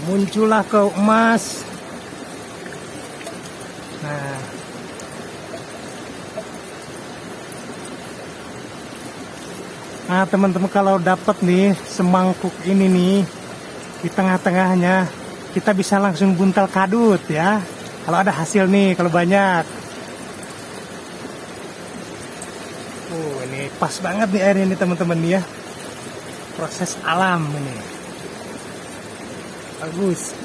Speaker 1: Muncullah kau emas. Nah teman-teman, kalau dapat nih semangkuk ini nih di tengah-tengahnya, kita bisa langsung buntal kadut ya. Kalau ada hasil nih, kalau banyak. Ini pas banget nih airnya nih teman-teman ya. Proses alam ini. Bagus.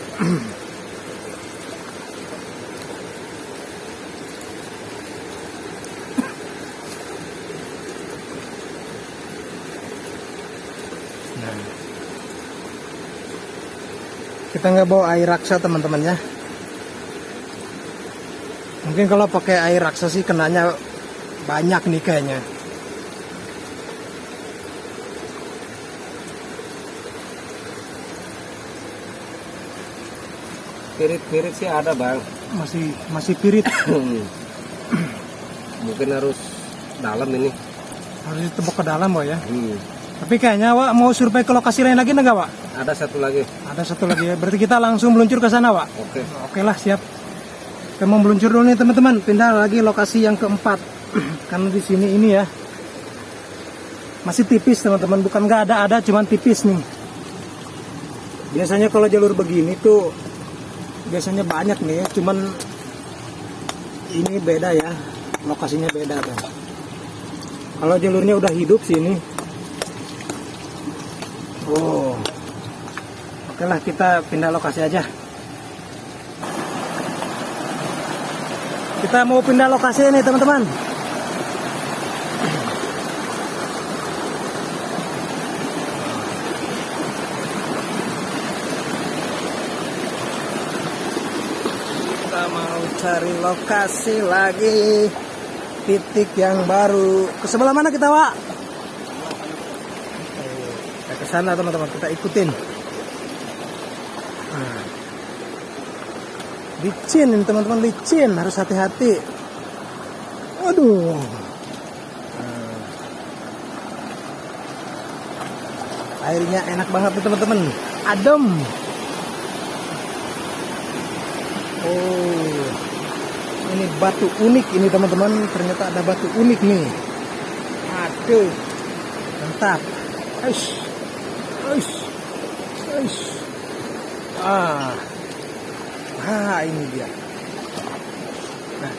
Speaker 1: Kita nggak bawa air raksa teman-teman ya. Mungkin kalau pakai air raksa sih kenanya banyak nih kayaknya.
Speaker 2: Pirit-pirit sih ada, Bang.
Speaker 1: Masih pirit.
Speaker 2: Mungkin harus dalam ini.
Speaker 1: Harus ditebak ke dalam Wak ya. Tapi kayaknya Wak mau survei ke lokasi lain lagi enggak Wak?
Speaker 2: Ada satu lagi.
Speaker 1: Ada satu lagi ya. Berarti kita langsung meluncur ke sana Wak.
Speaker 2: Oke.
Speaker 1: Oke lah, siap. Kita mau meluncur dulu nih teman-teman. Pindah lagi lokasi yang keempat. Karena di sini ini ya masih tipis teman-teman. Bukan nggak ada, cuman tipis nih. Biasanya kalau jalur begini tuh biasanya banyak nih ya. Cuman ini beda ya. Lokasinya beda kan. Kalau jalurnya udah hidup sini. Oh. Oke lah, kita pindah lokasi aja. Kita mau pindah lokasi nih teman-teman. Kita mau cari lokasi lagi, titik yang baru. Ke sebelah mana kita Wak? Kita ke sana teman-teman, kita ikutin. Licin ini teman-teman, licin, harus hati-hati. Waduh. Airnya enak banget nih teman-teman, adem. Oh, ini batu unik ini teman-teman, ternyata ada batu unik nih. Aduh, mantap. Aish. Nah, ini dia. Nah.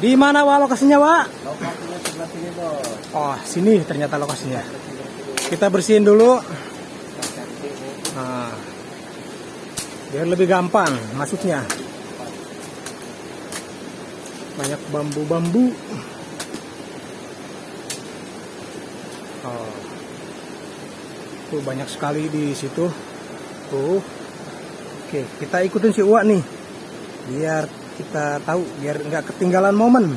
Speaker 1: Di mana Wak lokasinya, Wak?
Speaker 2: Lokasinya sebelah sini, Bos.
Speaker 1: Oh, sini ternyata lokasinya. Kita bersihin dulu. Nah, biar lebih gampang masuknya. Banyak bambu-bambu. Oh. Tuh banyak sekali di situ. Tuh. Oke, kita ikutin si Uwa nih. Biar kita tahu, biar nggak ketinggalan momen.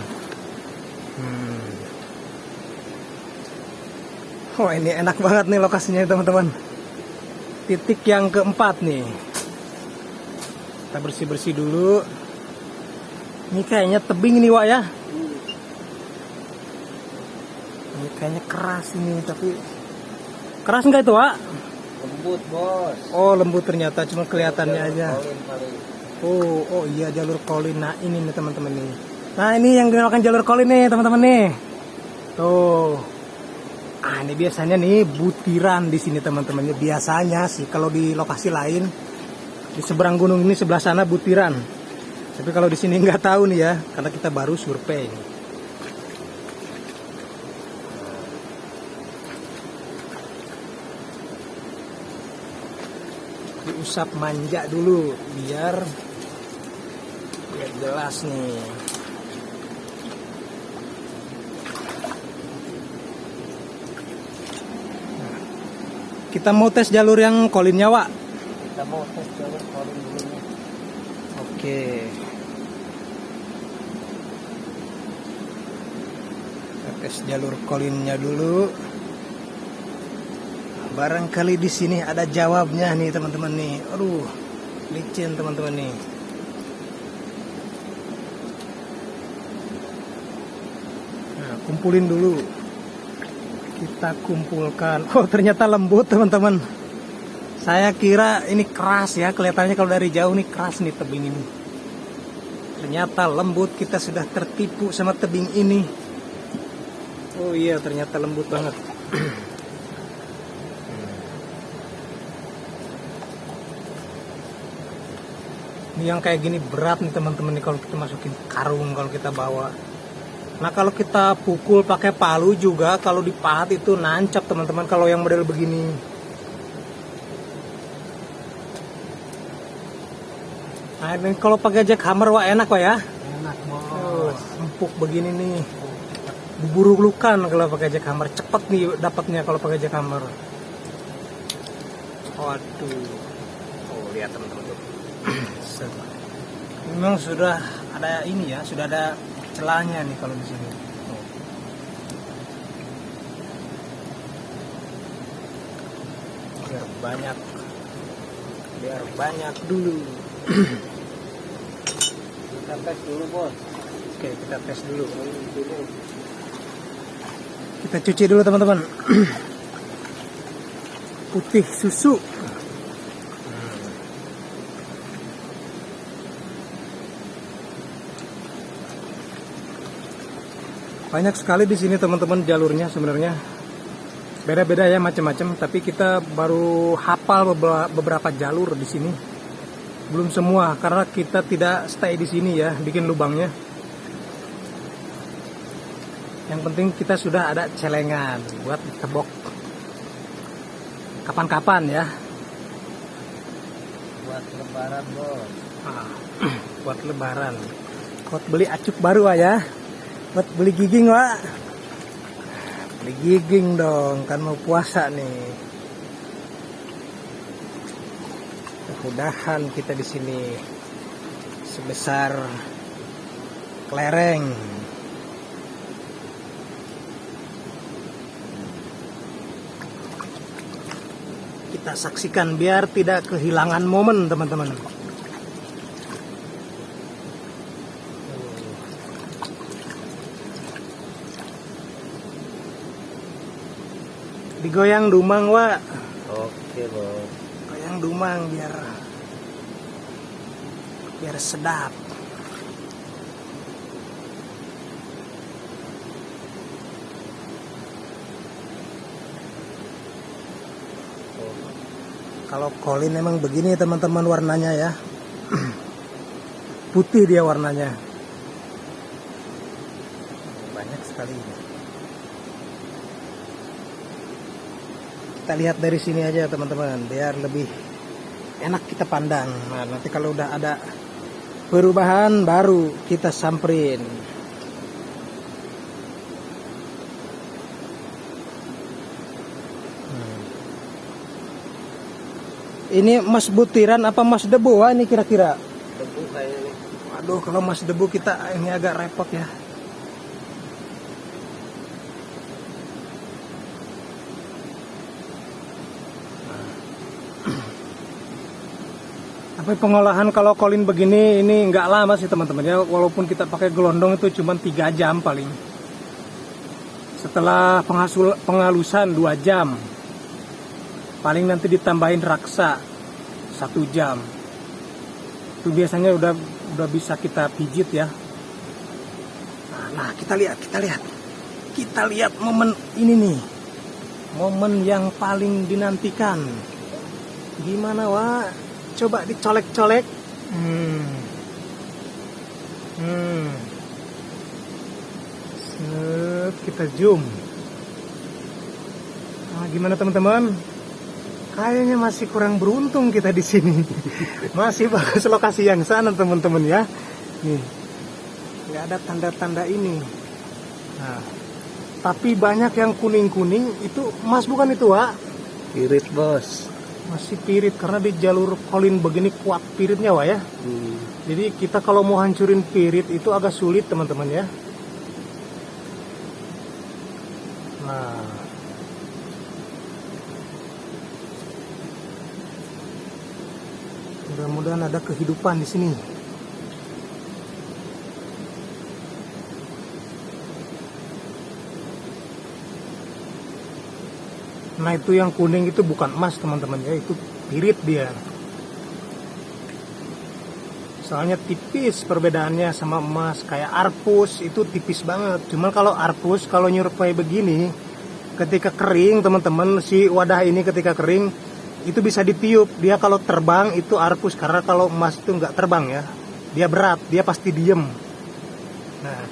Speaker 1: Oh, ini enak banget nih lokasinya teman-teman. Titik yang keempat nih. Kita bersih-bersih dulu. Ini kayaknya tebing nih, Wak ya. Ini kayaknya keras ini, tapi keras nggak itu, Wak?
Speaker 2: Lembut, Bos.
Speaker 1: Oh, lembut ternyata, cuma kelihatannya aja.
Speaker 2: Kolin kali.
Speaker 1: Oh iya, jalur kolin. Nah, ini nih teman-teman nih. Nah, ini yang dinamakan jalur kolin nih, teman-teman nih. Tuh. Ah, ini biasanya nih butiran di sini teman-temannya. Biasanya sih kalau di lokasi lain di seberang gunung ini sebelah sana butiran. Tapi kalau di sini nggak tahu nih ya, karena kita baru survei. Diusap manja dulu biar jelas nih. Nah, kita mau tes jalur yang kolinnya, Wak.
Speaker 2: Kita mau tes jalur kolin dulu nih.
Speaker 1: Oke. Kita tes jalur kolinnya dulu. Barangkali di sini ada jawabnya nih teman-teman nih. Aduh, licin teman-teman nih. Nah, kumpulin dulu. Kita kumpulkan. Oh, ternyata lembut teman-teman. Saya kira ini keras ya. Kelihatannya kalau dari jauh nih keras nih tebing ini. Ternyata lembut. Kita sudah tertipu sama tebing ini. Oh iya, ternyata lembut banget. Ini yang kayak gini berat nih teman-teman nih kalau kita masukin karung, kalau kita bawa. Nah, kalau kita pukul pakai palu juga, kalau dipahat itu nancap teman-teman kalau yang model begini. Nah, ini kalau pakai jackhammer wah enak Pak ya.
Speaker 2: Enak, Bos.
Speaker 1: Empuk begini nih. Bubur-lukan kalau pakai jackhammer, cepet nih dapatnya kalau pakai jackhammer. Waduh. Oh, lihat teman-teman tuh. Memang sudah ada ini ya, sudah ada celahnya nih kalau di sini. Biar banyak dulu.
Speaker 2: Kita tes dulu, Bos.
Speaker 1: Oke, kita tes dulu. Kita cuci dulu teman-teman. Putih susu. Banyak sekali di sini teman-teman jalurnya sebenarnya. Beda-beda ya macam-macam, tapi kita baru hafal beberapa jalur di sini. Belum semua karena kita tidak stay di sini ya, bikin lubangnya. Yang penting kita sudah ada celengan buat tebok. Kapan-kapan ya.
Speaker 2: Buat lebaran, Bos.
Speaker 1: Buat lebaran. Buat beli acuk baru ya. Buat beli giging, Wak. Beli giging dong, kan mau puasa nih. Mudah-mudahan kita di sini sebesar kelereng. Kita saksikan biar tidak kehilangan momen, teman-teman. Digoyang dumang, Wak.
Speaker 2: Oke, Bos.
Speaker 1: Goyang dumang biar sedap. Kalau kolin emang begini teman-teman warnanya ya. Putih dia warnanya. Banyak sekali. Kita lihat dari sini aja teman-teman, biar lebih enak kita pandang. Nah, nanti kalau udah ada perubahan baru kita samperin. Ini emas butiran apa emas debu? Wah, ini kira-kira.
Speaker 2: Debu kayaknya.
Speaker 1: Aduh, kalau emas debu kita ini agak repot ya. Tapi pengolahan kalau kolin begini ini nggak lama sih teman-teman ya. Walaupun kita pakai gelondong itu cuma 3 jam paling. Setelah penghalusan 2 jam. Paling nanti ditambahin raksa 1 jam. Itu biasanya udah bisa kita pijit ya. Nah, kita lihat momen ini nih. Momen yang paling dinantikan. Gimana, Wak? Coba dicolek-colek. Set, kita zoom. Nah, gimana teman-teman? Kayaknya masih kurang beruntung kita di sini. Masih bagus lokasi yang sana teman-teman ya. Nih, nggak ada tanda-tanda ini. Nah, tapi banyak yang kuning-kuning itu emas bukan itu, Wak?
Speaker 2: Pirit, Bos.
Speaker 1: Masih pirit karena di jalur kolin begini kuat piritnya, Wak ya. Jadi kita kalau mau hancurin pirit itu agak sulit teman-teman ya. Nah, mudah-mudahan ada kehidupan di sini. Nah, itu yang kuning itu bukan emas teman-teman ya, itu pirit dia. Soalnya tipis perbedaannya sama emas. Kayak arpus itu tipis banget. Cuman kalau arpus kalau nyurpai begini, ketika kering teman-teman, si wadah ini ketika kering itu bisa ditiup. Dia kalau terbang itu arpus, karena kalau emas itu nggak terbang ya. Dia berat, dia pasti diem. Nah,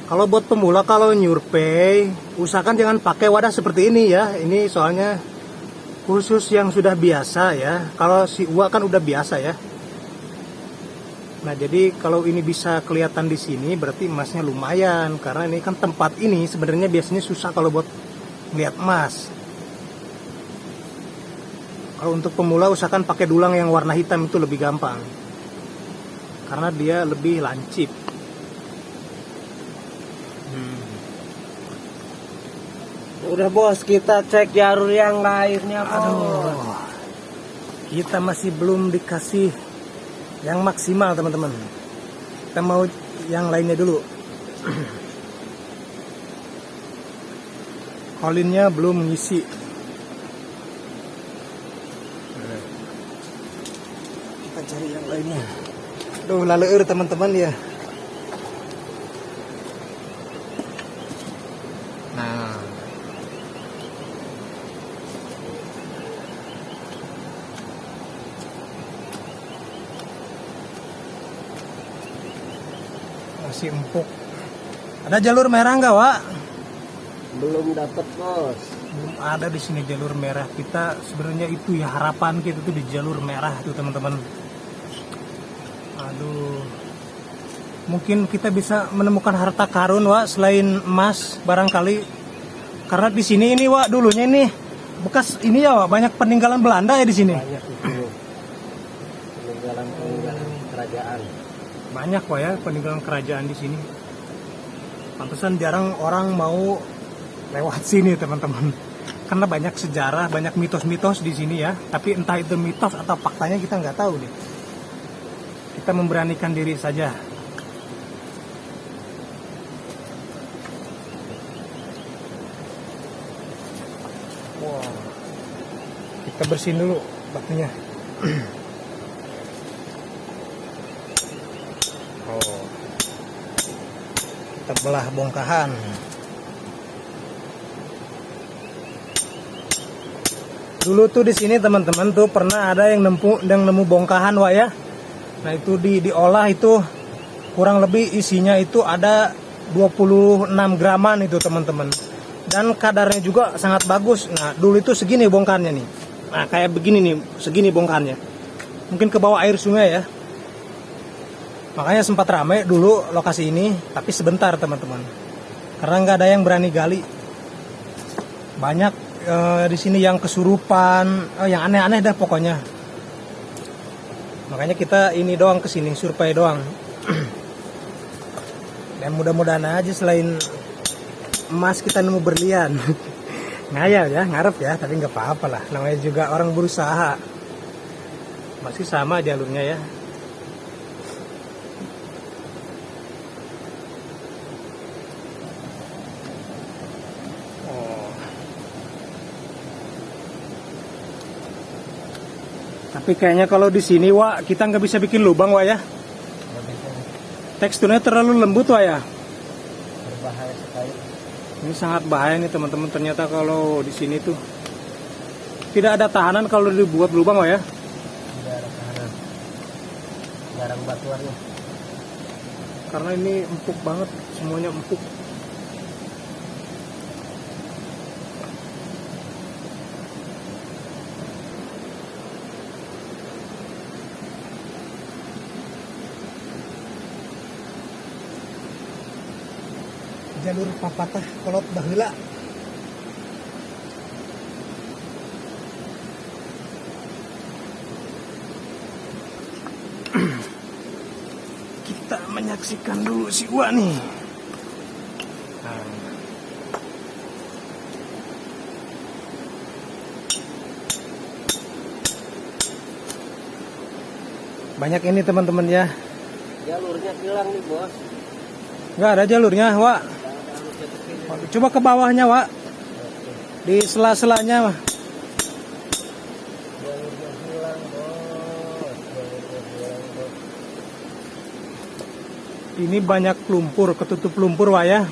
Speaker 1: kalau buat pemula kalau nyurpai, usahakan jangan pakai wadah seperti ini ya. Ini soalnya khusus yang sudah biasa ya. Kalau si uak kan udah biasa ya. Nah, jadi kalau ini bisa kelihatan di sini berarti emasnya lumayan, karena ini kan tempat ini sebenarnya biasanya susah kalau buat lihat emas. Kalau untuk pemula usahakan pakai dulang yang warna hitam, itu lebih gampang. Karena dia lebih lancip.
Speaker 2: Udah, Bos, kita cek jalur yang lainnya, Bos.
Speaker 1: Aduh, kita masih belum dikasih yang maksimal teman-teman. Kita mau yang lainnya dulu. Kolinnya belum ngisi. Kita cari yang lainnya. Aduh, laleur teman-teman ya. Nah, masih empuk. Ada jalur merah nggak, Wak?
Speaker 2: Belum dapat, Bos.
Speaker 1: Belum ada di sini jalur merah. Kita sebenarnya itu ya harapan kita tuh di jalur merah tuh teman-teman. Aduh, mungkin kita bisa menemukan harta karun, Wak, selain emas barangkali. Karena di sini ini, Wak, dulunya ini bekas ini ya, Wak, banyak peninggalan Belanda ya di sini.
Speaker 2: Banyak itu. Peninggalan kerajaan.
Speaker 1: Banyak, Wak, ya peninggalan kerajaan di sini. Pantesan jarang orang mau lewat sini teman-teman, karena banyak sejarah, banyak mitos-mitos di sini ya. Tapi entah itu mitos atau faktanya kita nggak tahu deh. Kita memberanikan diri saja. Wow, kita bersihin dulu batunya. Oh, kita belah bongkahan. Dulu tuh di sini teman-teman tuh pernah ada yang nemu bongkahan Wak ya. Nah itu diolah itu kurang lebih isinya itu ada 26 graman itu teman-teman. Dan kadarnya juga sangat bagus. Nah dulu itu segini bongkahannya nih. Nah kayak begini nih, segini bongkahannya. Mungkin ke bawah air sungai ya. Makanya sempat ramai dulu lokasi ini, tapi sebentar teman-teman. Karena nggak ada yang berani gali. Banyak di sini yang kesurupan, yang aneh-aneh dah pokoknya. Makanya kita ini doang kesini, survei doang. Dan mudah-mudahan aja selain emas kita nemu berlian. Ngayal ya, ngarep ya, tapi nggak apa-apa lah. Namanya juga orang berusaha. Masih sama jalurnya ya. Tapi kayaknya kalau di sini Wak, kita nggak bisa bikin lubang Wak ya. Teksturnya terlalu lembut Wak ya.
Speaker 2: Berbahaya sekali.
Speaker 1: Ini sangat bahaya nih teman-teman. Ternyata kalau di sini tuh tidak ada tahanan kalau dibuat lubang Wak ya.
Speaker 2: Tidak ada tahanan. Jarang batuannya.
Speaker 1: Karena ini empuk banget, semuanya empuk. Jalur papatah kolot baheula. Kita menyaksikan dulu si Wak nih. Nah. Banyak ini teman-teman ya.
Speaker 2: Jalurnya hilang nih bos.
Speaker 1: Nggak ada jalurnya Wak. Coba ke bawahnya Wak. Di sela-selanya mah.
Speaker 2: Jalurnya hilang bos.
Speaker 1: Ini banyak lumpur, ketutup lumpur Wak ya.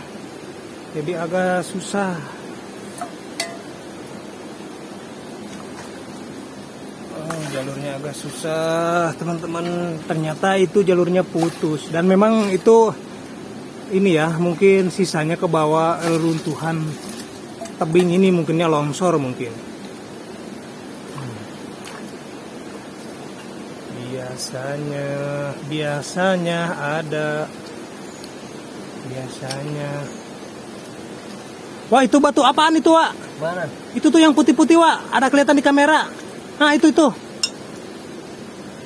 Speaker 1: Jadi agak susah. Oh, jalurnya agak susah teman-teman. Ternyata itu jalurnya putus. Dan memang itu ini ya, mungkin sisanya ke bawah runtuhan tebing ini, mungkinnya longsor mungkin. Biasanya ada. Wah, itu batu apaan itu, Wak?
Speaker 2: Mana?
Speaker 1: Itu tuh yang putih-putih, Wak. Ada kelihatan di kamera. Nah, itu.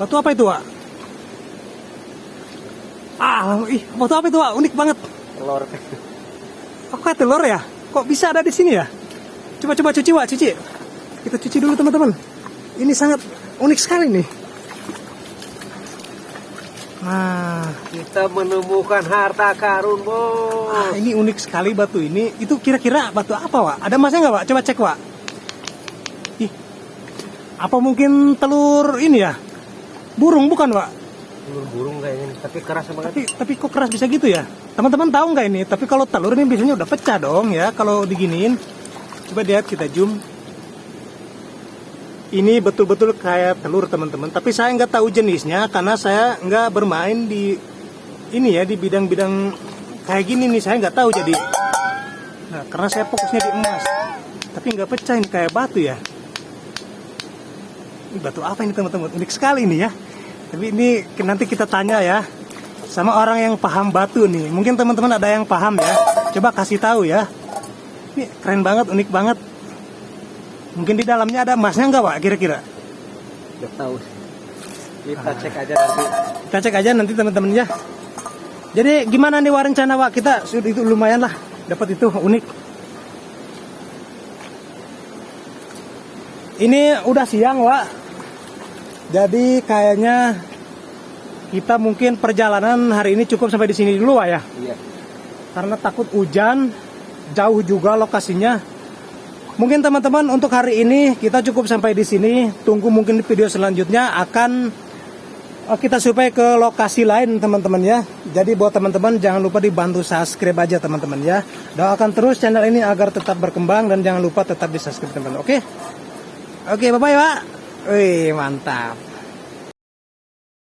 Speaker 1: Batu apa itu, Wak? Batu apa itu, Wak? Unik banget.
Speaker 2: Telur.
Speaker 1: Kok kayak telur ya? Kok bisa ada di sini ya? Coba cuci, Wak, cuci. Kita cuci dulu, teman-teman. Ini sangat unik sekali nih. Nah,
Speaker 2: Kita menemukan harta karun bos.
Speaker 1: ini unik sekali batu ini. Itu kira-kira batu apa, Wak? Ada emasnya nggak, Wak? Coba cek, Wak. Ih, apa mungkin telur ini ya? Burung bukan, Wak?
Speaker 2: Telur burung kayaknya, tapi keras banget.
Speaker 1: Tapi kok keras bisa gitu ya? Teman-teman tahu nggak ini? Tapi kalau telur ini biasanya udah pecah dong ya kalau diginiin. Coba lihat, kita zoom. Ini betul-betul kayak telur teman-teman. Tapi saya nggak tahu jenisnya karena saya nggak bermain di ini ya, di bidang-bidang kayak gini nih. Saya nggak tahu jadi. Nah, karena saya fokusnya di emas. Tapi nggak pecah, ini kayak batu ya. Ini batu apa ini teman-teman? Unik sekali ini ya. Tapi ini nanti kita tanya ya sama orang yang paham batu nih. Mungkin teman-teman ada yang paham ya. Coba kasih tahu ya. Ini keren banget, unik banget. Mungkin di dalamnya ada emasnya nggak, Pak, kira-kira?
Speaker 2: Nggak tahu sih. Kita cek aja nanti.
Speaker 1: Kita cek aja nanti teman-teman ya. Jadi gimana nih rencana, Pak? Kita sudah itu lumayan lah. Dapat itu unik. Ini udah siang, Pak. Jadi kayaknya kita mungkin perjalanan hari ini cukup sampai di sini dulu, Pak ya.
Speaker 2: Iya.
Speaker 1: Karena takut hujan, jauh juga lokasinya. Mungkin teman-teman untuk hari ini kita cukup sampai di sini. Tunggu mungkin di video selanjutnya akan kita survei ke lokasi lain teman-teman ya. Jadi buat teman-teman jangan lupa dibantu subscribe aja teman-teman ya. Doakan terus channel ini agar tetap berkembang dan jangan lupa tetap di subscribe teman-teman. Oke? Oke, bye-bye, Pak. Wih, mantap.